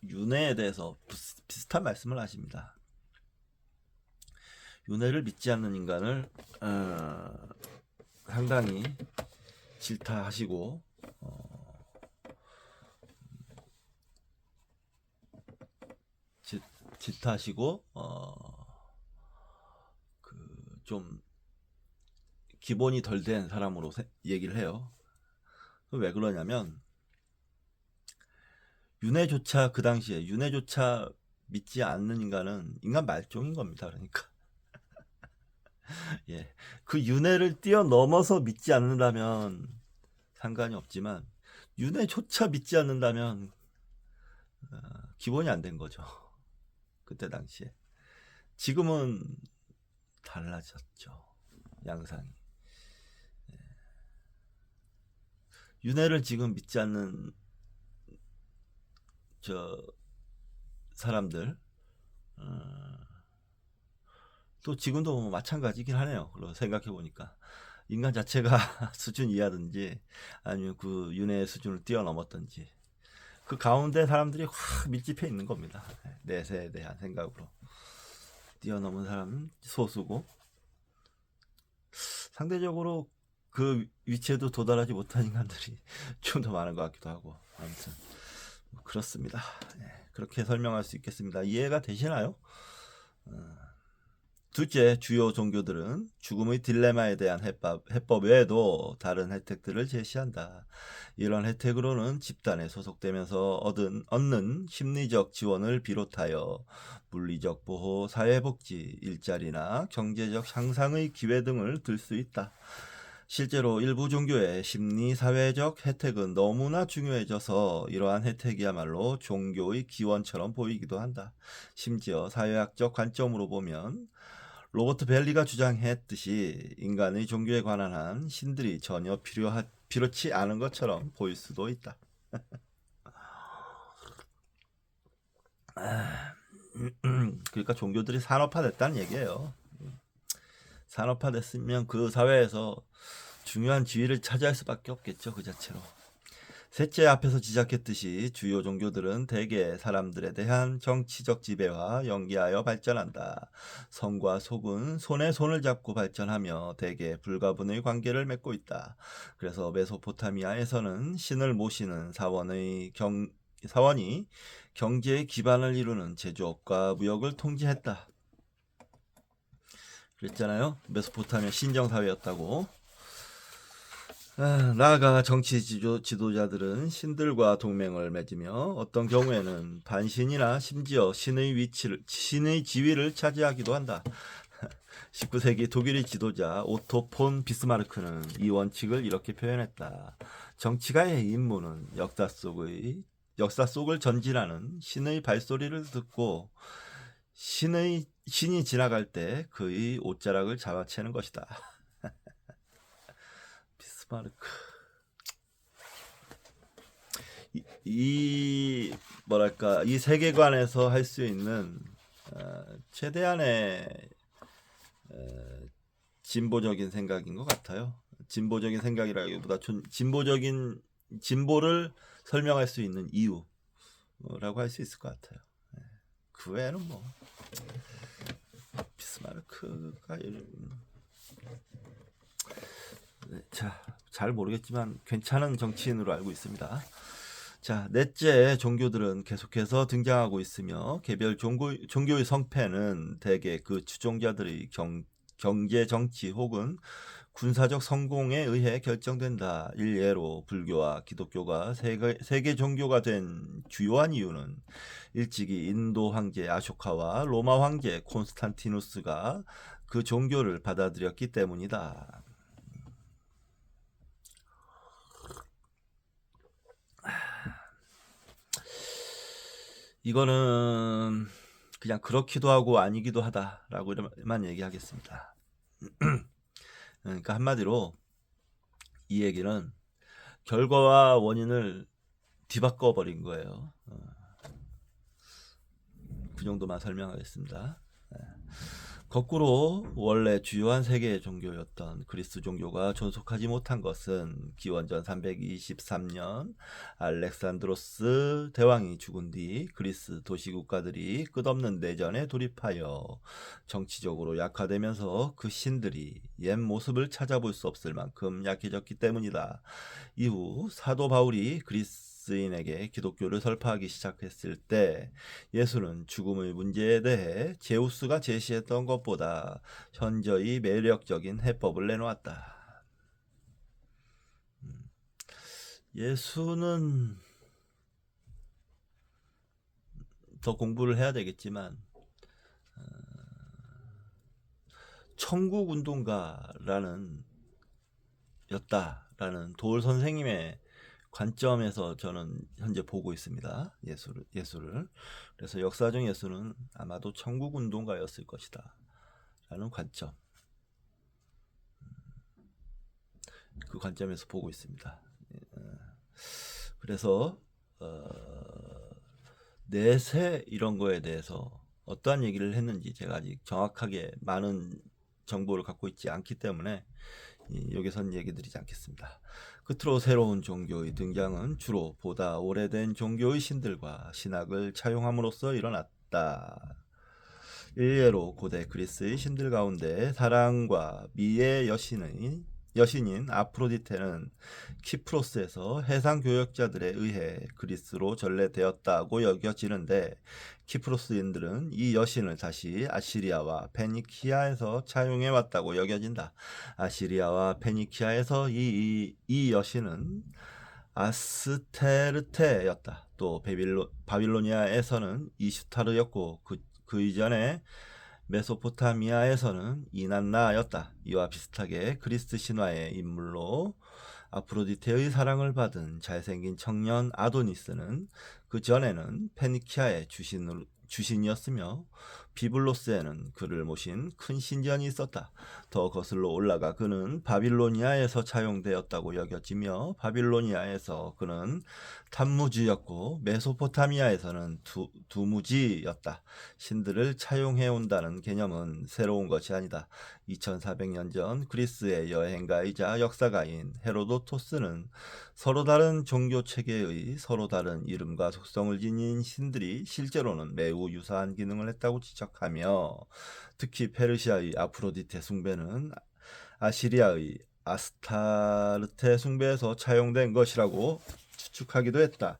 윤회에 대해서 비슷한 말씀을 하십니다. 윤회를 믿지 않는 인간을 상당히 질타하시고 질타하시고 좀 기본이 덜 된 사람으로 얘기를 해요. 왜 그러냐면 윤회조차 그 당시에 윤회조차 믿지 않는 인간은 인간 말종인 겁니다. 그러니까 예, 그 윤회를 뛰어넘어서 믿지 않는다면 상관이 없지만 윤회조차 믿지 않는다면 기본이 안 된 거죠. 그때 당시에. 지금은 달라졌죠. 양상이. 윤회를 지금 믿지 않는 사람들 또 지금도 뭐 마찬가지긴 하네요. 생각해 보니까 인간 자체가 수준 이하든지 아니면 그 윤회의 수준을 뛰어넘었든지 그 가운데 사람들이 확 밀집해 있는 겁니다. 내세에 대한 생각으로 뛰어넘은 사람은 소수고 상대적으로 그 위치에도 도달하지 못한 인간들이 좀 더 많은 것 같기도 하고 아무튼 그렇습니다. 그렇게 설명할 수 있겠습니다. 이해가 되시나요? 둘째, 주요 종교들은 죽음의 딜레마에 대한 해법 외에도 다른 혜택들을 제시한다. 이런 혜택으로는 집단에 소속되면서 얻는 심리적 지원을 비롯하여 물리적 보호, 사회복지, 일자리나 경제적 향상의 기회 등을 들 수 있다. 실제로 일부 종교의 심리, 사회적 혜택은 너무나 중요해져서 이러한 혜택이야말로 종교의 기원처럼 보이기도 한다. 심지어 사회학적 관점으로 보면 로버트 벨리가 주장했듯이 인간의 종교에 관한 한 신들이 전혀 필요치 않은 것처럼 보일 수도 있다. 그러니까 종교들이 산업화됐다는 얘기예요. 산업화됐으면 그 사회에서 중요한 지위를 차지할 수밖에 없겠죠. 그 자체로. 셋째, 앞에서 지적했듯이 주요 종교들은 대개 사람들에 대한 정치적 지배와 연계하여 발전한다. 성과 속은 손에 손을 잡고 발전하며 대개 불가분의 관계를 맺고 있다. 그래서 메소포타미아에서는 신을 모시는 사원이 경제의 기반을 이루는 제조업과 무역을 통제했다. 그랬잖아요. 메소포타미아 신정사회였다고. 나아가 정치 지도자들은 신들과 동맹을 맺으며 어떤 경우에는 반신이나 심지어 신의 지위를 차지하기도 한다. 19세기 독일의 지도자 오토 폰 비스마르크는 이 원칙을 이렇게 표현했다. 정치가의 임무는 역사 속을 전진하는 신의 발소리를 듣고 신이 지나갈 때 그의 옷자락을 잡아채는 것이다. 비스마르크. 뭐랄까 이 세계관에서 할 수 있는 최대한의 진보적인 생각인 것 같아요. 진보적인 생각이라기보다 진보를 설명할 수 있는 이유라고 할 수 있을 것 같아요. 그 외에는 뭐 비스마르크가 자, 잘 모르겠지만 괜찮은 정치인으로 알고 있습니다. 자, 넷째 종교들은 계속해서 등장하고 있으며 개별 종교의 성패는 대개 그 추종자들의 경제, 정치 혹은 군사적 성공에 의해 결정된다. 일례로 불교와 기독교가 세계 종교가 된 주요한 이유는 일찍이 인도 황제 아쇼카와 로마 황제 콘스탄티누스가 그 종교를 받아들였기 때문이다. 이거는 그냥 그렇기도 하고 아니기도 하다라고만 얘기하겠습니다. 그러니까 한마디로 이 얘기는 결과와 원인을 뒤바꿔 버린 거예요. 그 정도만 설명하겠습니다. 거꾸로 원래 주요한 세계의 종교였던 그리스 종교가 존속하지 못한 것은 기원전 323년 알렉산드로스 대왕이 죽은 뒤 그리스 도시국가들이 끝없는 내전에 돌입하여 정치적으로 약화되면서 그 신들이 옛 모습을 찾아볼 수 없을 만큼 약해졌기 때문이다. 이후 사도 바울이 그리스인에게 기독교를 설파하기 시작했을 때 예수는 죽음의 문제에 대해 제우스가 제시했던 것보다 현저히 매력적인 해법을 내놓았다. 예수는 더 공부를 해야 되겠지만 천국 운동가라는 도울 선생님의 관점에서 저는 현재 보고 있습니다. 예수를. 그래서 역사적 예수는 아마도 천국 운동가였을 것이다 라는 관점, 그 관점에서 보고 있습니다. 그래서 내세 이런 거에 대해서 어떠한 얘기를 했는지 제가 아직 정확하게 많은 정보를 갖고 있지 않기 때문에 여기선 얘기 드리지 않겠습니다. 끝으로 새로운 종교의 등장은 주로 보다 오래된 종교의 신들과 신학을 차용함으로써 일어났다. 일례로 고대 그리스의 신들 가운데 사랑과 미의 여신인 아프로디테는 키프로스에서 해상 교역자들에 의해 그리스로 전래되었다고 여겨지는데 키프로스인들은 이 여신을 다시 아시리아와 페니키아에서 차용해 왔다고 여겨진다. 아시리아와 페니키아에서 이 여신은 아스테르테였다. 또 바빌로니아에서는 이슈타르였고 그 이전에 메소포타미아에서는 이난나였다. 이와 비슷하게 그리스 신화의 인물로 아프로디테의 사랑을 받은 잘생긴 청년 아도니스는 그 전에는 페니키아의 주신이었으며 비블로스에는 그를 모신 큰 신전이 있었다. 더 거슬러 올라가 그는 바빌로니아에서 차용되었다고 여겨지며 바빌로니아에서 그는 탐무지였고 메소포타미아에서는 두무지였다. 신들을 차용해온다는 개념은 새로운 것이 아니다. 2400년 전 그리스의 여행가이자 역사가인 헤로도토스는 서로 다른 종교 체계의 서로 다른 이름과 속성을 지닌 신들이 실제로는 매우 유사한 기능을 했다고 지적하며 특히 페르시아의 아프로디테 숭배는 아시리아의 아스타르테 숭배에서 차용된 것이라고 추측하기도 했다.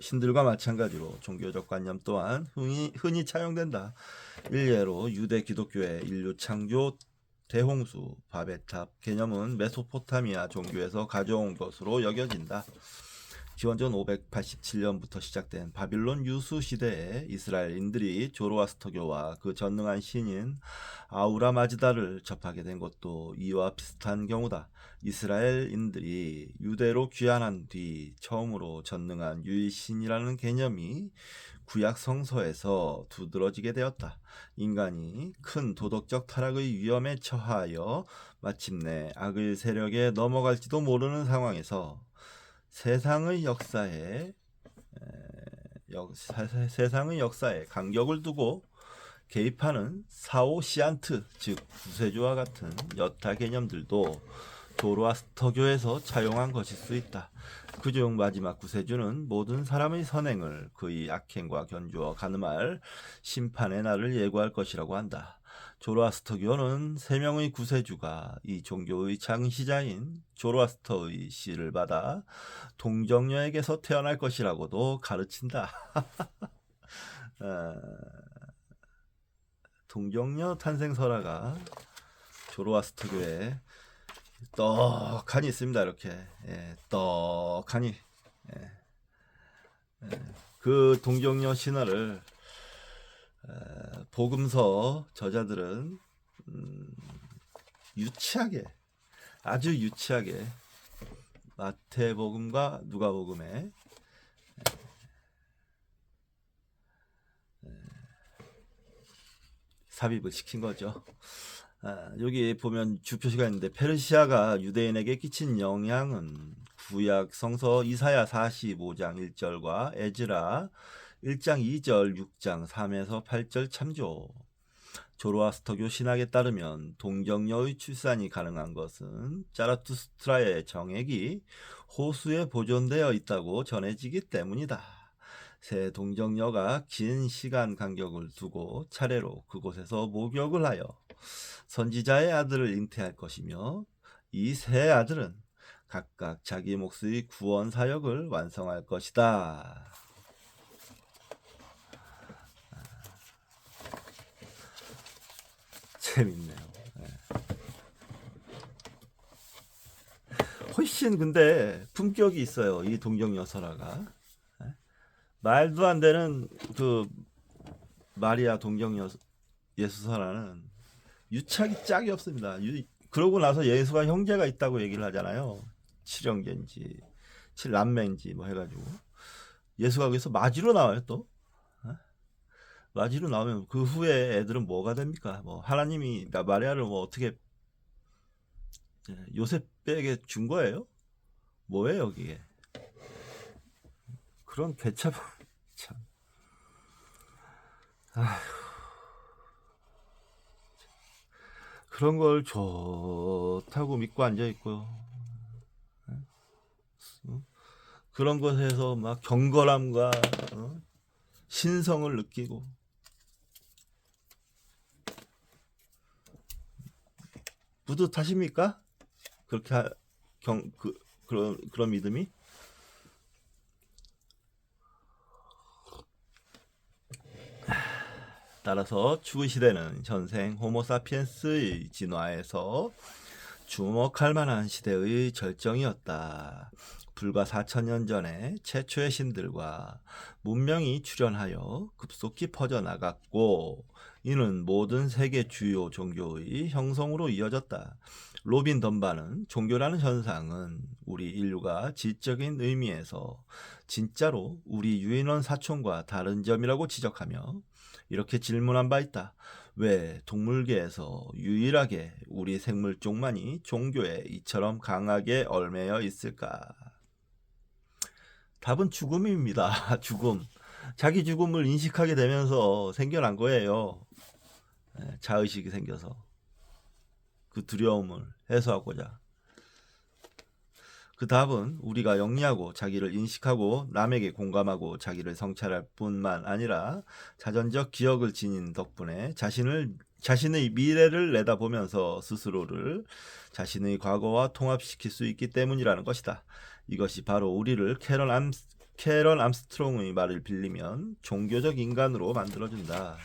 신들과 마찬가지로 종교적 관념 또한 흔히 차용된다. 일례로 유대 기독교의 인류 창조 대홍수 바벨탑 개념은 메소포타미아 종교에서 가져온 것으로 여겨진다. 기원전 587년부터 시작된 바빌론 유수 시대에 이스라엘인들이 조로아스터교와 그 전능한 신인 아우라 마즈다를 접하게 된 것도 이와 비슷한 경우다. 이스라엘인들이 유대로 귀환한 뒤 처음으로 전능한 유일신이라는 개념이 구약 성서에서 두드러지게 되었다. 인간이 큰 도덕적 타락의 위험에 처하여 마침내 악의 세력에 넘어갈지도 모르는 상황에서 세상의 역사에 간격을 두고 개입하는 사오시안트, 즉 구세주와 같은 여타 개념들도 조로아스터교에서 차용한 것일 수 있다. 그중 마지막 구세주는 모든 사람의 선행을 그의 악행과 견주어 가늠할 심판의 날을 예고할 것이라고 한다. 조로아스터교는 세 명의 구세주가 이 종교의 창시자인 조로아스터의 씨를 받아 동정녀에게서 태어날 것이라고도 가르친다. 동정녀 탄생 설화가 조로아스터교에 떡하니 있습니다. 이렇게 떡하니 그 동정녀 신화를 복음서 저자들은 유치하게, 아주 유치하게 마태복음과 누가복음에 삽입을 시킨 거죠. 여기 보면 주표시가 있는데 페르시아가 유대인에게 끼친 영향은 구약 성서 이사야 45장 1절과 에즈라 1장 2절, 6장 3에서 8절 참조. 조로아스터교 신학에 따르면 동정녀의 출산이 가능한 것은 자라투스트라의 정액이 호수에 보존되어 있다고 전해지기 때문이다. 새 동정녀가 긴 시간 간격을 두고 차례로 그곳에서 목욕을 하여 선지자의 아들을 잉태할 것이며 이 세 아들은 각각 자기 몫의 구원 사역을 완성할 것이다. 재밌네요. 훨씬 근데 품격이 있어요. 이 동정녀 설화가. 말도 안 되는 그 마리아 동정녀 예수 설화는 유착이 짝이 없습니다. 그러고 나서 예수가 형제가 있다고 얘기를 하잖아요. 7형제인지 7남매인지 뭐 해가지고 예수가 거기서 마지로 나와요. 또 마지로 나오면 그 후에 애들은 뭐가 됩니까? 뭐 하나님이 마리아를 뭐 어떻게 요셉에게 준 거예요? 뭐예요 이게? 그런 개참 참. 그런 걸 좋다고 믿고 앉아 있고 그런 것에서 막 경건함과 신성을 느끼고 뿌듯하십니까? 그렇게 그런 믿음이? 따라서 추구 시대는 현생 호모사피엔스의 진화에서 주목할 만한 시대의 절정이었다. 불과 4,000년 전에 최초의 신들과 문명이 출현하여 급속히 퍼져나갔고 이는 모든 세계 주요 종교의 형성으로 이어졌다. 로빈 덤바는 종교라는 현상은 우리 인류가 지적인 의미에서 진짜로 우리 유인원 사촌과 다른 점이라고 지적하며 이렇게 질문한 바 있다. 왜 동물계에서 유일하게 우리 생물종만이 종교에 이처럼 강하게 얽매여 있을까? 답은 죽음입니다. 죽음. 자기 죽음을 인식하게 되면서 생겨난 거예요. 자의식이 생겨서 그 두려움을 해소하고자. 그 답은 우리가 영리하고 자기를 인식하고 남에게 공감하고 자기를 성찰할 뿐만 아니라 자전적 기억을 지닌 덕분에 자신의 미래를 내다보면서 스스로를 자신의 과거와 통합시킬 수 있기 때문이라는 것이다. 이것이 바로 우리를 캐런 암스트롱의 말을 빌리면 종교적 인간으로 만들어준다.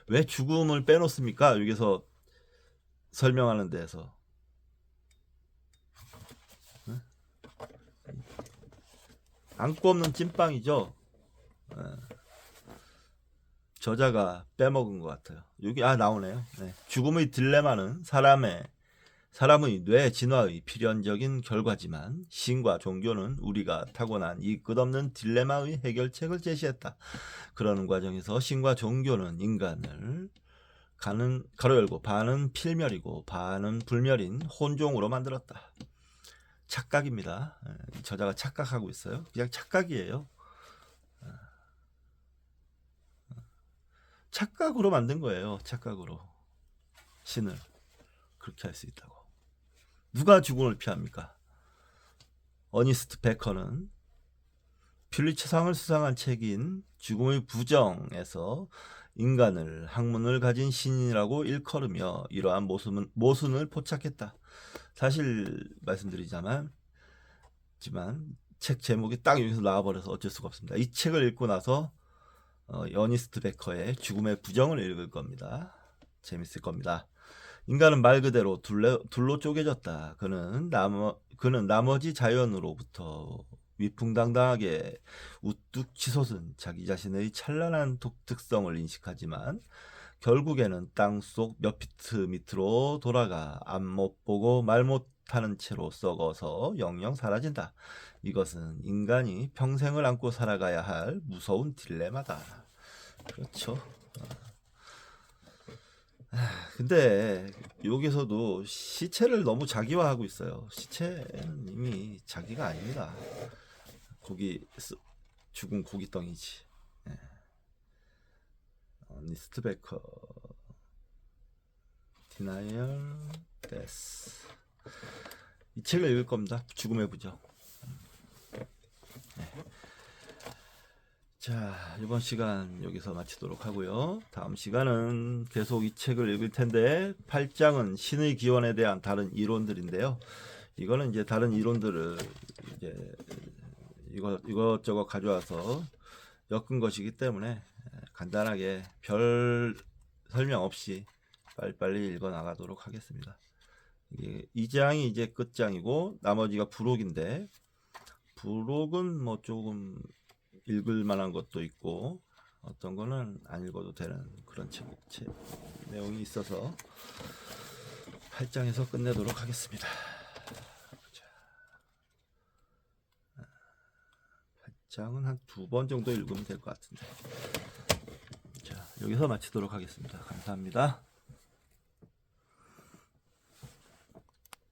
왜 죽음을 빼놓습니까? 여기서 설명하는 데에서. 안고 없는 찐빵이죠. 저자가 빼먹은 것 같아요. 여기 나오네요. 죽음의 딜레마는 사람의 뇌 진화의 필연적인 결과지만 신과 종교는 우리가 타고난 이 끝없는 딜레마의 해결책을 제시했다. 그러는 과정에서 신과 종교는 인간을 가로 열고 반은 필멸이고 반은 불멸인 혼종으로 만들었다. 착각입니다. 저자가 착각하고 있어요. 그냥 착각이에요. 착각으로 만든 거예요. 착각으로 신을 그렇게 할 수 있다고. 누가 죽음을 피합니까? 어니스트 베커는 퓰리처상을 수상한 책인 죽음의 부정에서 인간을 학문을 가진 신이라고 일컬으며 이러한 모순을 포착했다. 사실 말씀드리자면 책 제목이 딱 여기서 나와버려서 어쩔 수가 없습니다. 이 책을 읽고 나서 어니스트 베커의 죽음의 부정을 읽을 겁니다. 재밌을 겁니다. 인간은 말 그대로 둘로 쪼개졌다. 그는 나머지 자연으로부터 위풍당당하게 우뚝 치솟은 자기 자신의 찬란한 독특성을 인식하지만 결국에는 땅속 몇 피트 밑으로 돌아가 앞 못 보고 말 못하는 채로 썩어서 영영 사라진다. 이것은 인간이 평생을 안고 살아가야 할 무서운 딜레마다. 그렇죠. 근데 여기서도 시체를 너무 자기화하고 있어요. 시체는 이미 자기가 아닙니다. 죽은 고기덩이지. 니스트 베커 디나이얼 데스. 이 책을 읽을 겁니다. 죽음의 부정. 자, 이번 시간 여기서 마치도록 하고요. 다음 시간은 계속 이 책을 읽을 텐데 8장은 신의 기원에 대한 다른 이론들인데요. 이거는 이제 다른 이론들을 이제 이것저것 가져와서 엮은 것이기 때문에 간단하게 별 설명 없이 빨리빨리 읽어 나가도록 하겠습니다. 이 장이 이제 끝장이고 나머지가 부록인데 부록은 뭐 조금 읽을 만한 것도 있고 어떤 거는 안 읽어도 되는 그런 책 내용이 있어서 8장에서 끝내도록 하겠습니다. 8장은 한 2번 정도 읽으면 될 것 같은데. 자, 여기서 마치도록 하겠습니다. 감사합니다.